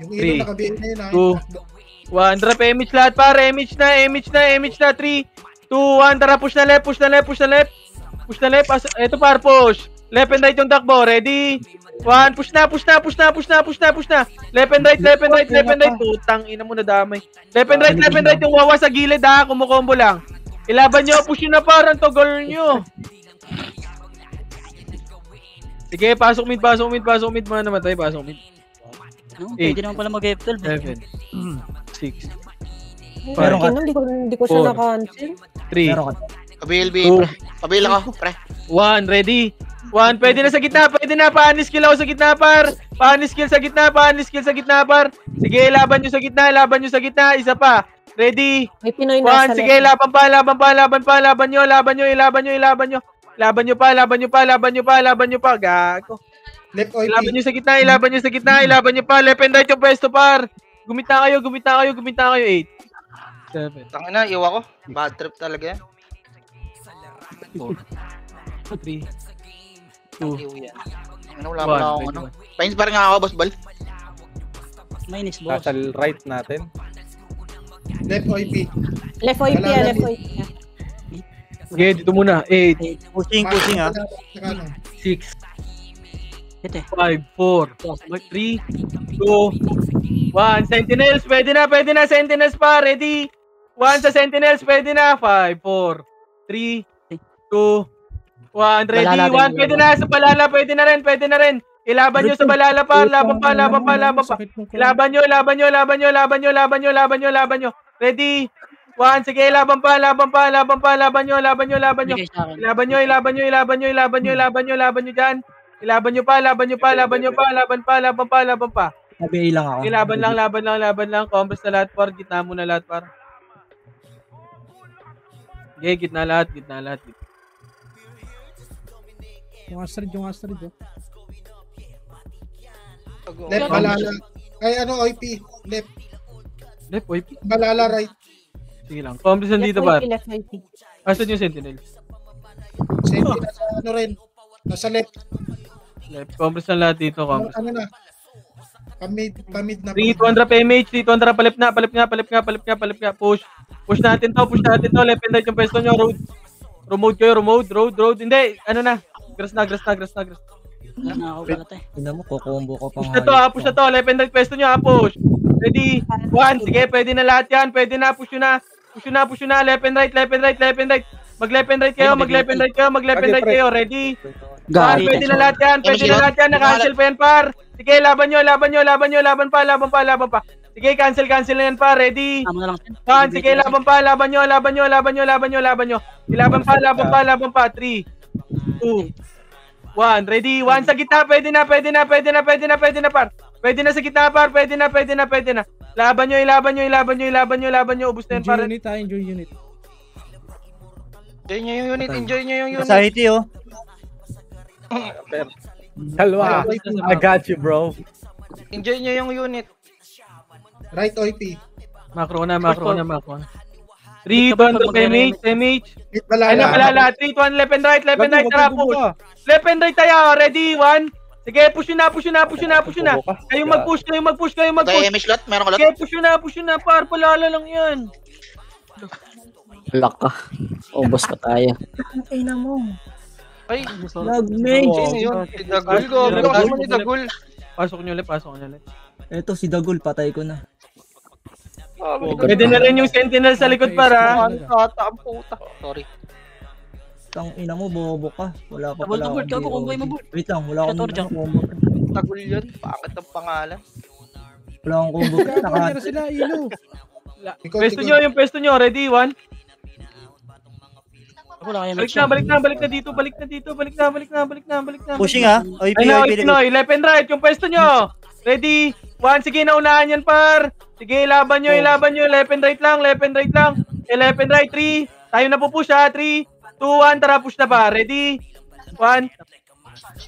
S9: Yung
S6: 3,
S9: ilo nakabihin na yun.
S6: 2, 1, drop image lahat par, image na, 3, 2, 1, tara, push na left, eto par, push, left and right yung takbo, ready, 1, push na, left and right, putang ina mo na damay, left and right yung wawa sa gilid ha, kumukombo lang, ilaban nyo, push nyo na parang togol nyo, sige, pasok mid, mga namatay, pasok mid,
S2: Pwede naman pala mag-F12.
S6: 7, 6,
S4: Pero
S6: 5,
S4: hindi ko siya na-cancel.
S6: 3,
S7: Kabil ako, pre.
S6: 1, ready. 1, pwede na sa gitna, panis skill ako sa gitna par. Panis skill sa gitna par. Sige, laban nyo sa gitna, isa pa. Ready?
S4: May Pinoy
S6: 1,
S4: nasa
S6: sige,
S4: left.
S6: laban pa, laban pa, laban pa, laban nyo, laban nyo, ilaban nyo, ilaban nyo. Laban nyo pa, laban nyo pa, laban nyo pa, laban nyo pa. Gago.
S9: Left OIP.
S6: Ilaban nyo sa gitna, ilaban nyo sa gitna, ilaban nyo pa. Left and right yung pwesto, par. Gumita kayo, gumita kayo, gumita kayo. 8, 7,
S8: Tangina, iwa ko. Bad trip talaga yan.
S6: 3,
S8: Ang
S6: 2,
S8: iw yan. Ano, wala pa akong ano.
S7: Pains pa rin nga ako, boss ball.
S2: Minus boss.
S11: Nasa right natin.
S9: Left OIP.
S4: Left OIP,
S9: Wala
S4: left
S9: na.
S4: OIP.
S6: sige, dito muna. 8,
S10: Pushing, pushing ah.
S9: Saka ano.
S6: 6,
S2: Ito eh.
S6: 5, 4, 3, 2, 1. Sentinels, pwede na, Sentinels pa. Ready? 1 sa Sentinels, pwede na. 5, 4, 3, 2, 1. Ready?
S2: Balala din,
S6: 1, pwede na. Sa balala, pwede na rin. Ilaban nyo sa balala pa. Laban pa. Laban nyo. Ready? 1, sige, laban pa. Laban nyo.
S2: Bigay sa akin.
S6: Ilaban nyo dyan. Ilaban nyo pa. Laban pa.
S5: Sabi lang ako.
S6: Okay, laban lang. Combos na lahat, par. Gitna mo na lahat, par. Okay, gitna lahat.
S1: Yung Astrid, oh.
S9: Left balala. Ay ano OIP. Left.
S6: Left, OIP.
S9: Balala right.
S6: Sige lang. Combos nandito,
S4: Left
S6: par.
S4: OIP, left OIP.
S6: Asan yung Sentinels?
S9: Safety na sa ano rin. Nasa left.
S6: Left. Combos na lahat dito, combos.
S9: Ano na. Pamid na.
S6: 3, 200 PMH, 3, 200 palip nga. Push natin to. Left and right yung pwesto nyo. Road. Hindi, ano na. Grass na.
S2: Na ako pala tayo.
S5: Tingnan mo, kukombo ko pa
S6: Push na to. Left and right pwesto nyo, push. Ready? 1, sige, pwede na lahat yan. Pwede na, push nyo na. Left and right. Mag-left and right kayo. Ready? Pwede na lahat yan. Naka-cancel pa yan, par. Sige, laban nyo. Laban pa. Sige, cancel na yan, par. Ready?
S2: Tama na lang.
S6: 1, sige, laban nyo. Ilaban pa. 3, 2, 1. Ready? 1 sa gitna. Pwede na, par. Pwede na sa gitna, par. Pwede na. Laban nyo. Ubus na yan, par.
S1: Enjoy unit.
S8: Enjoy nyo yung unit.
S10: Society oh.
S11: Kalwa. I got you, bro.
S8: Enjoy nyo yung unit.
S9: Right OIP.
S6: Macro na. 3, 200 MH.
S9: Hit
S6: Ay na
S9: balala.
S6: balala. 3, 2, left and right. Tara, push. Left and right tayo. Ready? 1. Sige, push na. Kayong mag-push.
S7: Okay, MH lot. Meron ka lot.
S6: Sige, push na. Par, palala lang yan.
S3: Lock ka. Ubos pa tayo.
S8: Ay,
S5: Nag-mage.
S8: sino yun? Si Dagul ko. Bilang mo ni Dagul.
S6: Pasok nyo ulit.
S5: Eto si Dagul, patay ko na.
S6: Pwede na rin yung sentinel sa likod para.
S8: Ang tata, ang puta. Sorry.
S5: Tang ina mo, bobo ka. Wala pa pala.
S2: Double,
S5: akong
S2: combo mo.
S5: Wait lang, wala akong
S2: Shot or
S5: combo.
S8: Dagul yun. Pangit ang pangalan.
S5: Wala akong combo.
S1: Kaya sila, ilo.
S6: Yung pwesto nyo. Ready? 1.
S2: Wala kayo
S6: Balik na dito.
S10: Pushing ah. OIP,
S6: Ay na,
S10: OIP.
S6: Pinoy. Left and right yung pwesto nyo. Ready? 1, sige, naunahan yan, par. Sige, laban nyo. Left and right lang. Left and right. 3. Tayo na pupush ha. 3, 2, 1. Tara, push na pa. Ready? 1.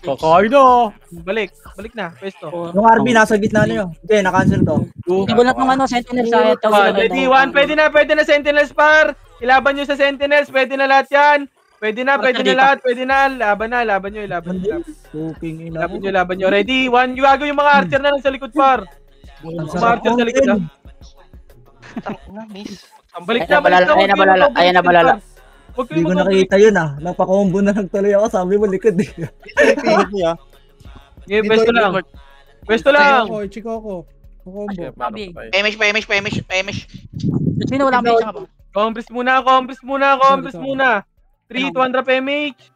S11: Kakay na.
S6: Balik na. Pwesto.
S5: Yung RB nasa gitna na yun. Hindi, na-cancel to.
S6: 2.
S2: Ibulat ng Sentinel sa
S6: Ready? 1. Pwede na Sentinels, par. Ilaban nyo sa Sentinels. Pwede na lahat yan. Pwede na. Laban nyo.
S5: Fucking ina mo.
S6: Laban nyo. Ready? 1. Gago yung mga archer na lang sa likod, par. Mga archer sa likod, ha.
S8: Miss.
S6: Balik na.
S3: Ayan na balala.
S6: Huwag
S5: Hindi
S6: kayo
S5: ko nakita yun ah. Napakombo na nagtuloy ako. Sabi mo likod eh.
S6: Okay, pwesto lang.
S1: Chikoko. Kukombo.
S7: MH.
S2: Sino wala may isang pa?
S6: Compress muna. 3, 200 PMH.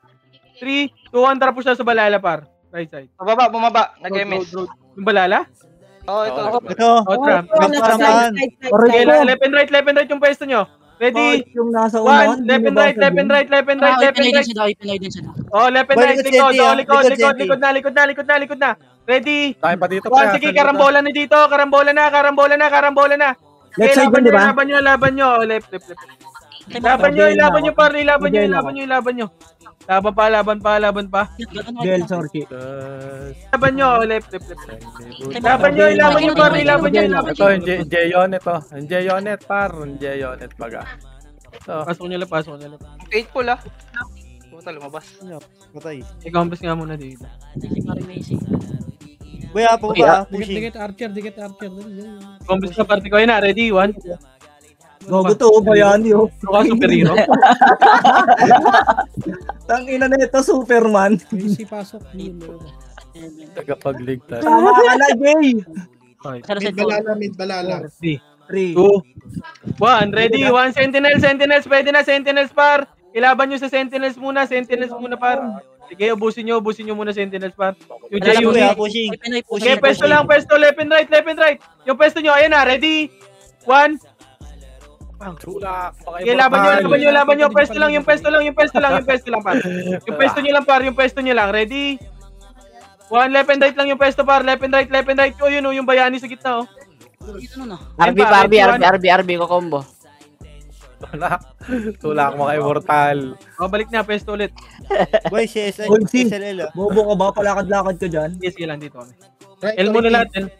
S6: 3, 200 push na sa balala, par. Right side.
S8: Bumaba. Nag-MS.
S6: Yung balala?
S8: Oo, ito.
S10: Ito.
S6: Trap.
S10: Paramahan.
S6: Okay, left and right yung pwesto nyo. Ready?
S5: Yung nasa unahan.
S6: 1, left and right.
S2: Pinoy din sila.
S6: Oh, left and right, likod na. Ready?
S11: Tayo pa dito.
S6: 1, sige, karambola na dito. Karambola na.
S5: Left side yun, di ba?
S6: Laban nyo. Left. Laban nyo, par. Laban nyo. Laban pa.
S5: Gel, sorry.
S6: Laban nyo, left. Laban nyo, par.
S11: Ito, J-Unit to. J-Unit, par. J-Unit baga.
S6: Pasok nyo lang.
S8: Faithful ah. Puta, lumabas.
S10: Patay.
S6: I-compass nga muna dito.
S10: Boy, po ba? Pushing.
S1: Dikit Archer.
S6: Compass na party ko yun na. Ready? 1.
S5: Gogo to, bayani oh.
S6: Suka superhero.
S5: Tangina na ito, Superman.
S1: Easy pasok.
S11: Tagapagligtas.
S5: Tama ka na, Jay.
S9: Mid balala.
S6: 3, 2, 1. Ready? 1 Sentinels. Pwede na, Sentinels par. Ilaban nyo sa Sentinels muna par. Sige, ubusin nyo muna Sentinels par. Yung J-Unit.
S10: Pushing.
S6: Okay, pwesto, left and right. Yung pwesto nyo, ayan na, ready? 1. Okay, laban nyo. Pwesto lang par. Yung pwesto nyo lang, ready? 1, left and right lang yung pwesto par. Left and right. O yun o, yung bayani sa gitna o.
S3: RB ko combo.
S11: Tulak mo kay Mortal.
S6: Balik na, pwesto ulit.
S10: Boy, SLL.
S5: Bobo ka ba? Palakad-lakad ka dyan.
S6: Sige lang dito. L muna lahat, L.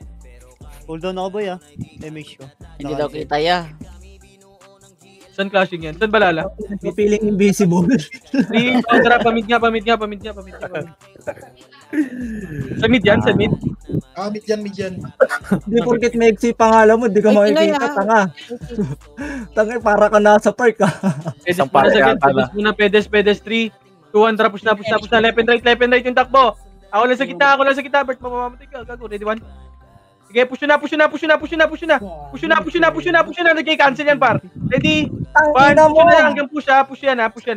S10: Hold on ako, boy, ah. MX ko.
S3: Hindi daw kita ya.
S6: Saan clashing yan? Saan balala?
S5: Pipiling invisible.
S6: Pamid nga. Sa mid yan?
S9: Mid yan.
S5: Di porket may exi pangalan mo, di ka makikita, tanga. Tanga, para ka nasa park, ha.
S6: Pedes, 3, 2, 1, push na. Left and right yung takbo. Ako lang sa kita, Bert, mamamatay ka. Gago, ready, 1. Sige, push na. Nagkay-cancel yan, par. Ready? 1, push na hanggang push yan na. Push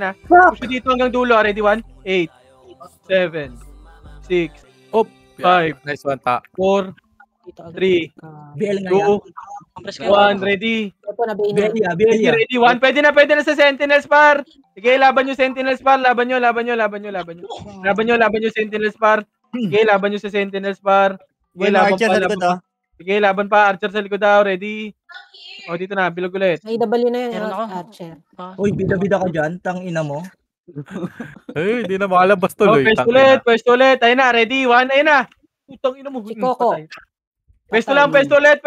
S6: dito hanggang dulo, ready, 1, 8, 7, 6, 5,
S11: Nice one, ta.
S6: 4, 3, 2, 1, ready?
S5: Belia.
S6: Ready, 1. Pwede na sa Sentinels, par. Sige, laban nyo Sentinels, par. Laban nyo Sentinels, par. Sige, laban nyo sa Sentinels, par. Sige, laban pa. Archer sa likod daw. Ready? O, dito na. Bilog ulit.
S4: May W na yan, Archer.
S5: Uy, bida-bida ka dyan. Tangina mo.
S11: Hindi na makalabas tuloy.
S6: Pwesto ulit. Ayun na. Ready? 1. Ayun na. Putang ina mo.
S4: Si Coco.
S6: Pwesto ulit.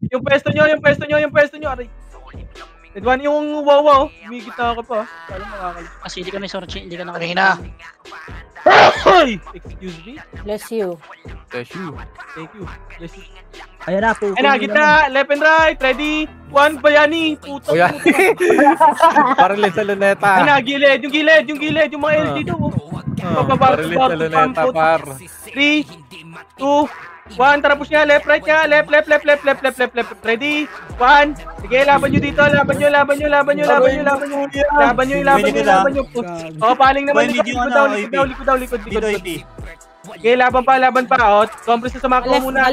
S6: Yung pwesto nyo. Aray. Edwan, yung wow. Umigit na ako pa. Kala makakalit.
S2: Kasi hindi ka may sorchi, hindi ka nakakita.
S6: Excuse me?
S4: Bless you.
S6: Thank you.
S5: Ayan na, po.
S6: Ayun na, gitna. Left and right. Ready? 1, bayani. Putang.
S11: Parang sa luneta.
S6: Ayun na, gilid. Yung mga L dito.
S11: Parang sa luneta, par.
S6: 3, 2, 1, tara push niya, left, right niya, left. Ready? 1. Sige, laban nyo dito, laban nyo. Oh, paling naman, likod. Sige, laban pa. Oh, compress na sa macro muna.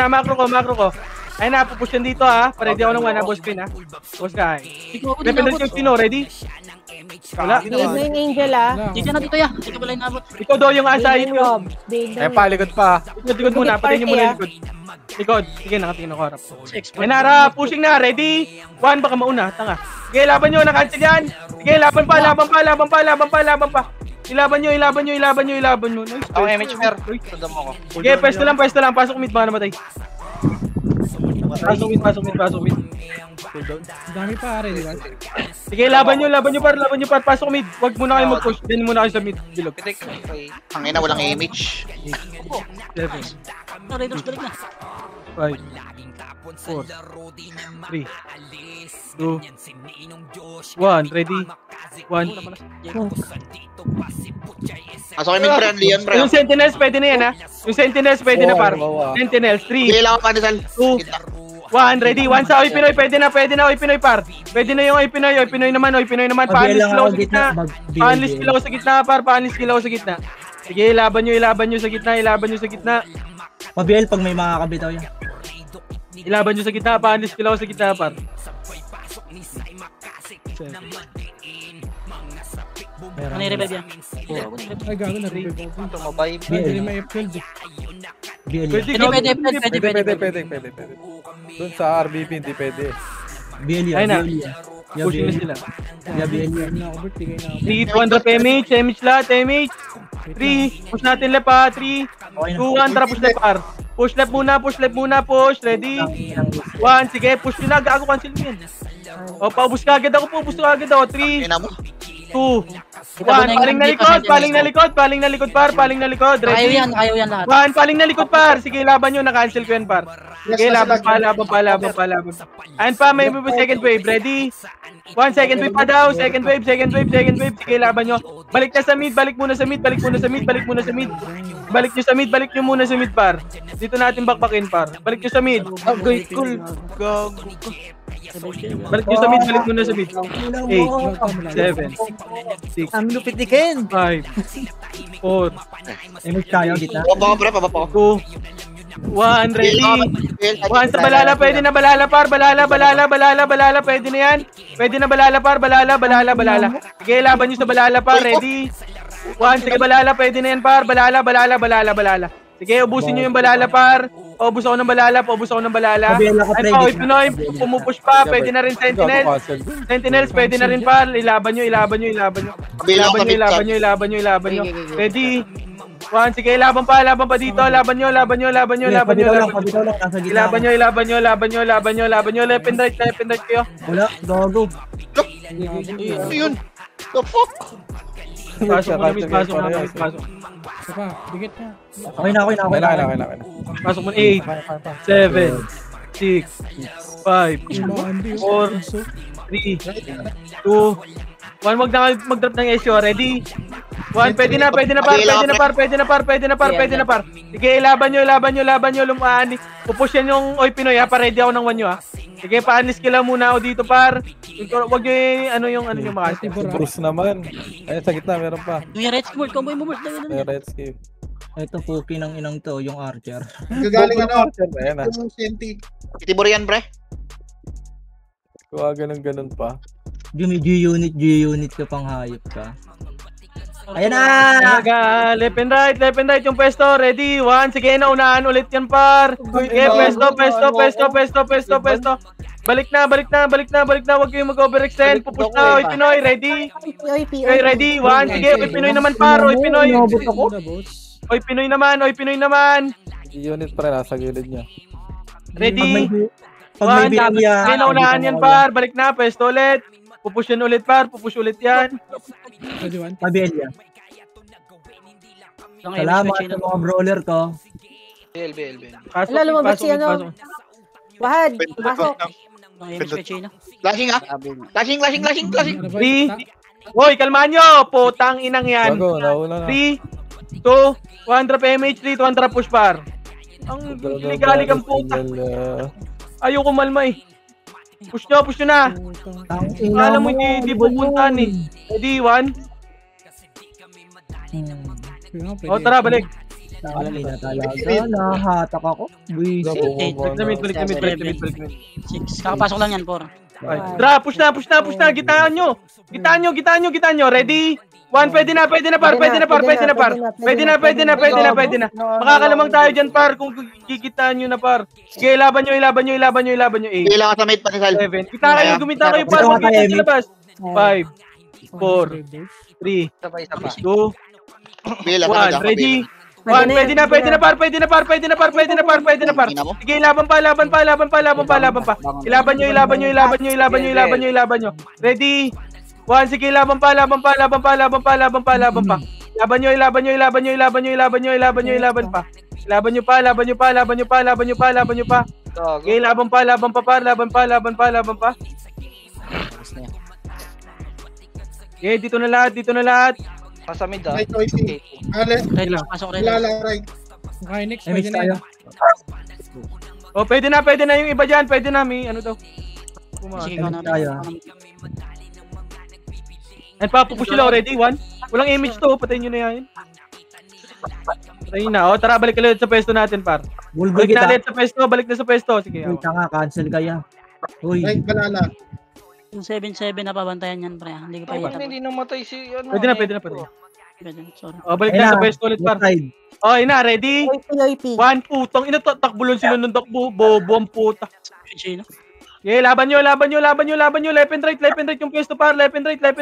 S6: Macro ko. Ayun na, pupush yan dito ha. Ready ako ng 1 na, boss pin ha. Boss ka. Depende yung sino, ready? Wala.
S4: Bigay mo yung Angel, ah.
S2: Dito na dito ya. Hindi ka pala inabot.
S6: Ikaw daw yung asahin ko.
S11: Palikod pa.
S6: Likod muna, patayin nyo muna likod. Likod. Sige, nakatingin ako harap. Ayun na, harap. Pushing na, ready? 1, baka mauna. Tanga. Sige, laban nyo, nakancel yan. Sige, laban pa. Ilaban nyo. Nice.
S8: Ako MH fair. Sundam ako.
S6: Sige, pwesto lang. Pasok mid, baka namatay. Pasok mid.
S1: Dami pa, di ba?
S6: Sige, laban nyo par. Pasok mid. Wag muna kayo mag-push. Then muna kayo sa mid. Bilog.
S7: Ang ina, walang image.
S6: 7,
S2: Raiders balik na.
S6: 5, 4, 3, 2, 1. Ready? 1.
S7: Pasok kami friendly yan, bro.
S6: Yung Sentinels, pwede na yan ha. Yung Sentinels, pwede na par. Sentinels, 3,
S7: Kailangan ko pandesal.
S6: 2, 1. Ready? 1 sa Oy Pinoy. Pwede na Oy Pinoy par. Pwede na yung Oy Pinoy. Oy Pinoy naman. Paanlis kill ako sa gitna. Sige, ilaban nyo sa gitna.
S5: Pabiel pag may makakabitaw yan.
S6: Ilaban nyo sa gitna. Paanlis kill ako sa gitna par.
S2: Ano yung revive yan?
S1: Ay, gago na revive ako.
S8: Tumabay.
S1: Hindi may F12 eh.
S11: Pwede. Doon sa RBP, hindi pwede.
S6: Ayun na. Pushing na sila.
S1: Tigay na ako, Bert. Tigay na ako.
S6: 3, 200 MH, MH lahat, MH. 3, push natin left ha, 3, 2, 1, tara push left par. Push left muna, push, ready. 1, sige, push nyo na, gago, cancel mo yan. O, paubos ka agad ako, 3, 2, 1, paling na likod, ready.
S2: Ayaw yan lahat.
S6: 1, paling na likod par, sige, laban nyo, na-cancel ko yan par. Sige, laban pa. Ayun pa, may second wave, ready. 1 second wave pa daw, second wave, sige, laban nyo. Balik na sa mid, balik muna sa mid. Balik nyo muna sa mid par. Dito natin bakbakin par. Balik nyo sa mid. Okay, cool. Gago ka. Balik nyo sa mid, balik muna sa mid. 8, 7, 6,
S10: Ang lupit ni Ken.
S6: 5, 4,
S5: Image tayo, kita.
S7: Pababa ko.
S6: 2, 1, ready. 1 sa balala, pwede na balala par, balala, pwede na yan. Pwede na balala par, balala. Sige, laban nyo sa balala par, ready. 1, sige balala, pwede na yan par, balala. Sige, ubusin nyo yung balala par. Paubos ako ng balala. Ay pa, Pinoy, pumupush pa, pwede na rin Sentinels, pwede na rin par. Ilaban nyo. Ready. 1, sige, laban pa dito, laban nyo. Ilaban nyo, left and right kayo.
S5: Wala, gago.
S7: Ano yun? The fuck?
S6: Pasok.
S1: Isa pa, dikit na.
S5: Okay na.
S6: Pasok mo 8, 7, 6, 5, 4, 3, 2, 1, wag na mag-drop ng SO, ready? 1, pwede na par. Sige, laban nyo, lumaan. Pupush yan yung Oy Pinoy ha, pa-ready ako ng 1 nyo ha. Sige, pa-unlist kila muna ako dito par. Wag nyo yung ano yung makasya.
S11: Bruce naman. Ayun, sa gitna, meron pa.
S2: Yung red skill, combo mo Bert.
S11: May red skill.
S5: Ito puki ng inang to, yung Archer.
S9: Gagaling
S11: Ayan na.
S9: yung CNT.
S7: Itibor yan, pre.
S11: Kuha ganun pa.
S5: G-unit ka pang hayop ka. Ayan na!
S6: Left and right yung pwesto. Ready? 1, sige, naunahan ulit yan par. Okay, pwesto. Balik na. Huwag kayong mag-overextend. Pupush na, Oy Pinoy. Ready? Okay, ready? 1, sige, Oy Pinoy naman par. Oy Pinoy naman.
S11: Unit pa rin, nasa gilid niya.
S6: Ready?
S5: Pag may
S6: 1, sige, naunahan yan par. Balik na, pwesto ulit. Pupush yan ulit par. Pupush ulit yan.
S5: Pabelya. Salamat sa mga brawler ko.
S8: LB.
S4: Wala, lumabas si ano. Wahad, pasok.
S7: Flashing ha? Flashing.
S6: 3. Hoy, kalmahan nyo. Putang inang yan. 3, 2, 1 drop MH, 3, 2 drop push par. Ang ligali kang puta. Ayaw ko malma eh. Push nyo na. Alam mo, hindi pupuntahan eh. Ready, 1. O, tara, balik.
S5: Dali na talaga. Nahatak ako.
S6: Balik na mid.
S2: 6, kakapasok lang yan, 4.
S6: Tara, push na. Gitaan nyo. Ready? 1, pwede na par. Makakalamang tayo dyan par kung kikitaan nyo na par. Sige, laban nyo.
S7: Kailangan sa mate pa ni Sal.
S6: 7. Gumita kayo par. Huwag kita sa labas. 5, 4, 3, 2, 1, ready? 1, pwede na par. Sige, laban pa. Ilaban nyo. Ready? 1, sige, laban pa. Laban pa. Laban nyo pa. Okay, laban pa. Okay, dito na lahat.
S8: Nasa mid ah.
S9: Right, OIP.
S2: Pasok rin.
S9: Right.
S1: Okay, next. Pwede na yan.
S6: O, pwede na yung iba dyan. Pwede na, may ano daw.
S2: Sige, ikaw na.
S6: And papupush nila already, 1. Walang image to, patayin nyo na yan. Patayin na, o tara, balik ulit sa pwesto natin, par. Balik na sa pwesto. Sige.
S5: Uy, tanga, cancel kaya. Uy.
S9: Right, balala.
S2: Yung 7-7 na pabantayan yan, pre. Hindi ko pa
S8: Bakit
S2: hita.
S8: hindi namatay si ano?
S6: Pwede na, pwede na, pwede na.
S2: Sorry.
S6: Oh, balik na sa pwesto ulit, par.
S5: Side.
S6: Oh, ina, ready?
S4: OIP.
S6: One, putong ina, takbulon sila ng takbo. Bobo ang puta.
S2: Sino?
S6: Okay, laban nyo. Left and right yung pwesto, par. Left and right. Ang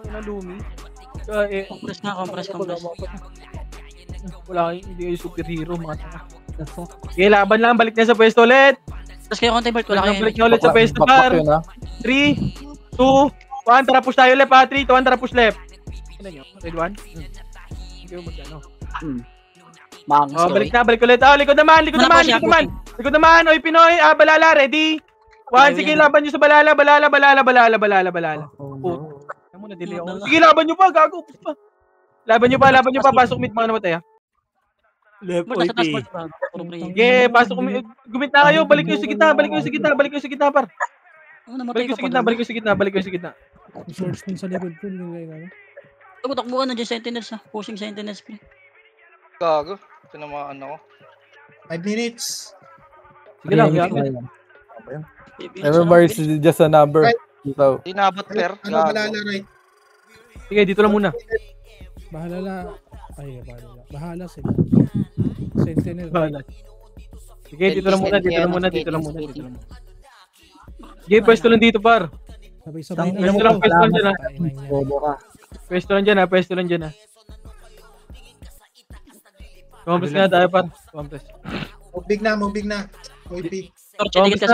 S6: ina, lumi.
S2: Compress.
S6: Wala kayo, hindi kayo superhero, mga tanga. Okay, laban lang, balik na sa pwesto ulit.
S2: Tapos kayo konti, Bert. Wala kayo.
S6: Balik na ulit sa pwesto, par. 3, 2, 1, tara push tayo left, ha. 3, 2, 1, tara push left. Tignan nyo, red 1. Hindi ko magkano. Oh, balik ulit. Oh, likod naman. Oy, Pinoy, balala, ready? 1, sige, laban nyo sa balala. Puta. Muna, delay ako. Sige, laban nyo pa, gago. Pa. Laban nyo pa, pasok mid mga namatay, ha.
S10: Left
S2: Bert, nasa taas,
S10: OIP.
S2: Bert.
S6: Okay, pasok gumit na kayo, balik kayo sa gitna, par. Balik kayo sa gitna.
S1: Source din sa likod ko. Hindi ko
S2: Takbo ka na dyan, Sentinels ha. Pushing Sentinels, pre.
S8: Gago. Tinamaan ako.
S9: 5 minutes.
S6: Sige lang, gamit.
S11: Everybody is just a number.
S9: Right.
S11: So,
S8: Di nabot, per.
S9: Ano balala, right?
S6: Sige, dito lang muna.
S1: Bahala sila. Sentinel.
S6: Sige, dito lang muna. Sige, pwesto lang dito, par.
S1: Sabay-sabay
S6: Pwesto lang dyan, ha.
S5: Bobo ka.
S6: Pwesto lang dyan, ha. Compress na tayo, par. Compress.
S9: Magbig na. OIP.
S6: Compress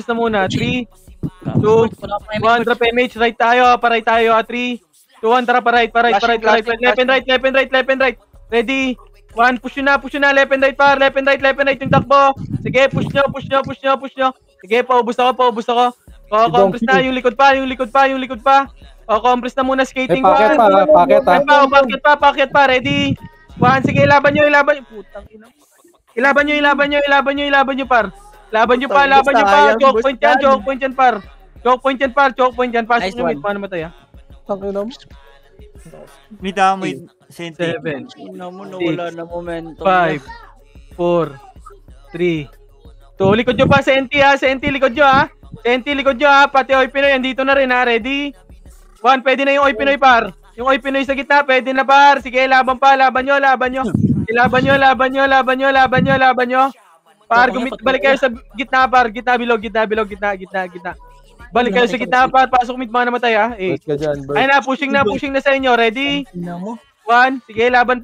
S6: na muna. 3, 2, 1, drop image. Right tayo, pa right tayo. 3, 2, 1, tara, pa right. Left and right. Ready? 1, push nyo na. Left and right, par. Left and right yung takbo. Sige, push nyo. Sige, paubos ako. Compress na, yung likod pa. Compress na muna, skating
S11: packet pa.
S6: Packet pa. Ready? 1, sige, laban nyo. Putang ina. Ilaban nyo, par. Laban nyo pa. Choke point yan, par. Pasok nyo, mid, paano matay, ha?
S10: May damay.
S6: 7,
S3: Ina mo, nawala na momentum.
S6: 5, 4, 3, 2. Likod nyo pa, Senti, likod nyo, ha. Pati Oy Pinoy, andito na rin, ha. Ready? 1, pwede na yung Oy Pinoy, par. Yung Oy Pinoy sa gitna, pwede na, par. Sige, laban nyo. Laban nyo. Par, balik kayo sa gitna, par. Gitna, bilog. Balik kayo sa gitna, par. Pasok mid mga namatay, ha. Ayun na, pushing na sa inyo. Ready? 1, sige, laban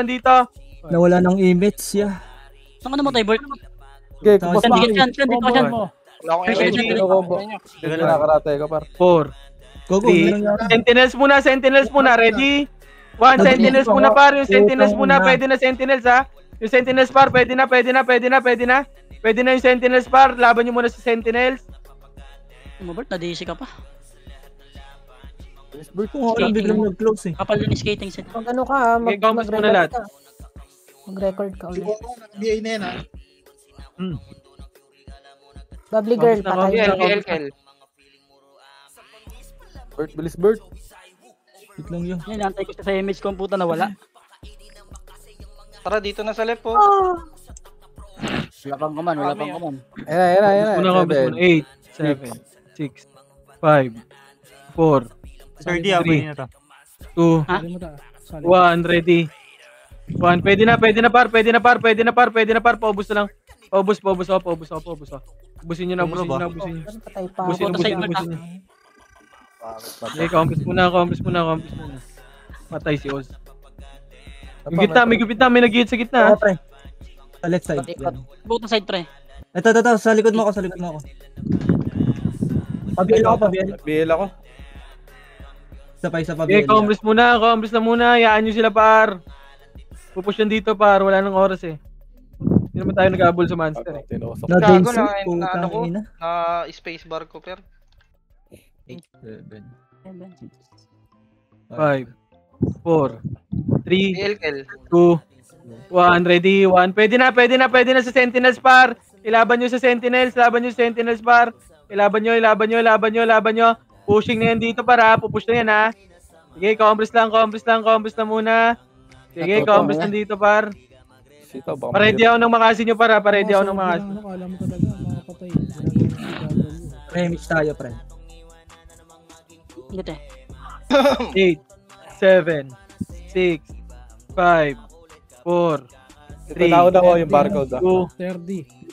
S6: dito.
S5: Nawala ng image siya.
S2: Saan ka namatay, Bert?
S11: okay, kung mas
S2: Dito ka dyan.
S8: Wala akong
S11: Sige na, karate ka, par.
S6: 4,
S5: Go.
S6: 3, Sentinels muna, ready? 1, Sentinels muna, par. Yung Sentinels muna, pwede na Sentinels, ha. Yung Sentinels, par, pwede na. Pwede na yung Sentinels, par. Laban nyo muna sa Sentinels.
S2: Bert, na-DC ka pa.
S5: Bird ko nga lang biglang nag-close, eh.
S2: Kapal din skating set.
S4: Mag ano ka,
S6: Okay, compass muna lahat.
S4: Mag-record ka ulit.
S9: Siguro BA na yan, ha?
S4: Bubbly girl,
S6: Compass na,
S4: patay.
S8: LKL.
S11: Bilis, Bert.
S5: Wait lang yun.
S2: Yan, nantay ko sa image ko ang puta na wala.
S8: Tara, dito na sa left, po.
S3: Wala pang kaman.
S11: Ayan.
S6: Compass muna. 8, 7, 6, 5, 4,
S10: 30 abay na to.
S6: 2, 1, ready. 1, pwede na, par. Paubos na lang. Paubos ako. Ubusin nyo na.
S4: Patay pa.
S6: Ubusin nyo. Okay, compass muna. Patay si Oz. Yung gitna, may nag-hit sa gitna.
S5: Oo, pre. Sa left side.
S2: Bukod na side, pre.
S5: Ito. Sa likod mo ako. Pabiel ako. Isa pa
S6: Okay,
S5: pabiel.
S6: compass na muna. Hayaan nyo sila, par. Pupush yan dito, par. Wala nang oras, eh. Hindi naman tayo nag-abol sa monster, eh.
S8: Gago na ano ko. Na space bar ko, per.
S6: 5, 4, 3,
S8: LKL.
S6: 2, 1, ready. 1, pwede na sa Sentinels, par. Ilaban nyo sa Sentinels, par. Ilaban nyo. Pushing na yan dito, para. Pupush na yan, ha. Sige, compress lang muna. Sige, compress na dito, par. Paredy ako ng makasin nyo, para.
S1: Akala mo talaga, makapatay.
S5: Remix tayo, pre.
S2: Ingat eh.
S6: 8, 7, 6, 5, 4,
S11: Ito nauna ko yung barcode.
S6: 2,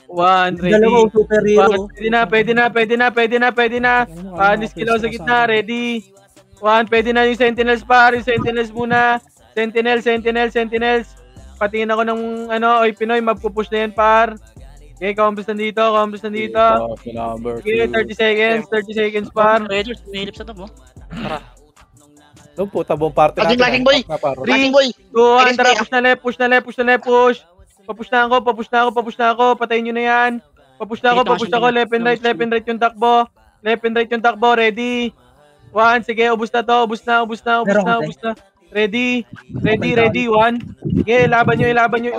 S6: 1, ready.
S5: Dalawa superhero.
S6: Pwede na. Panis kilaw sa gitna, ready. 1, pwede na yung sentinels par, yung sentinels muna. Sentinels. Patingin ako ng oy Pinoy, magpupush na yan par. Okay, kampus nandito. Okay, 30 seconds par.
S2: Raiders, mahilip sa top, oh.
S8: Tara.
S11: Doon puta buong party
S7: Laging boy.
S11: Na, paro.
S6: 3,
S7: Laging boy.
S6: 2, 1, tara, push na left. Papush na ako. Patayin nyo na yan. Papush na ako. Left and right yung takbo. Ready. 1, sige, ubus na. Ready. 1. Sige, laban nyo.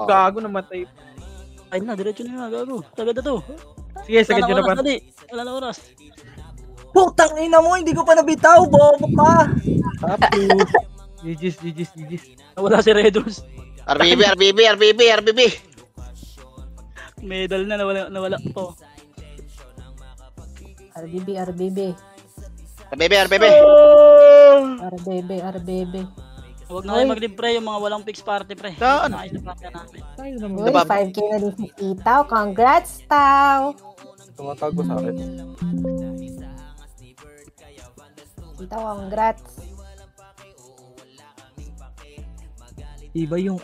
S6: Gago, namatay.
S2: Ay na, diretso na nga, gago. Tagad na to.
S6: Sige, sagad nyo na pa.
S2: Wala na oras.
S5: Putang ina mo, hindi ko pa nabitaw, bobo ka.
S6: GG's.
S2: Nawala si Redus.
S7: RBB.
S2: Medal na, nawala po.
S4: RBB.
S2: Huwag na kayo mag-live pre, yung mga walang fixed party pre.
S7: Saan?
S2: Nakais na party namin.
S1: Tayo naman.
S4: Uy, 5K na din si Itaw. Congrats, Taw.
S11: Tumatawag ko sa akin.
S4: Itaw, congrats.
S5: Iba yung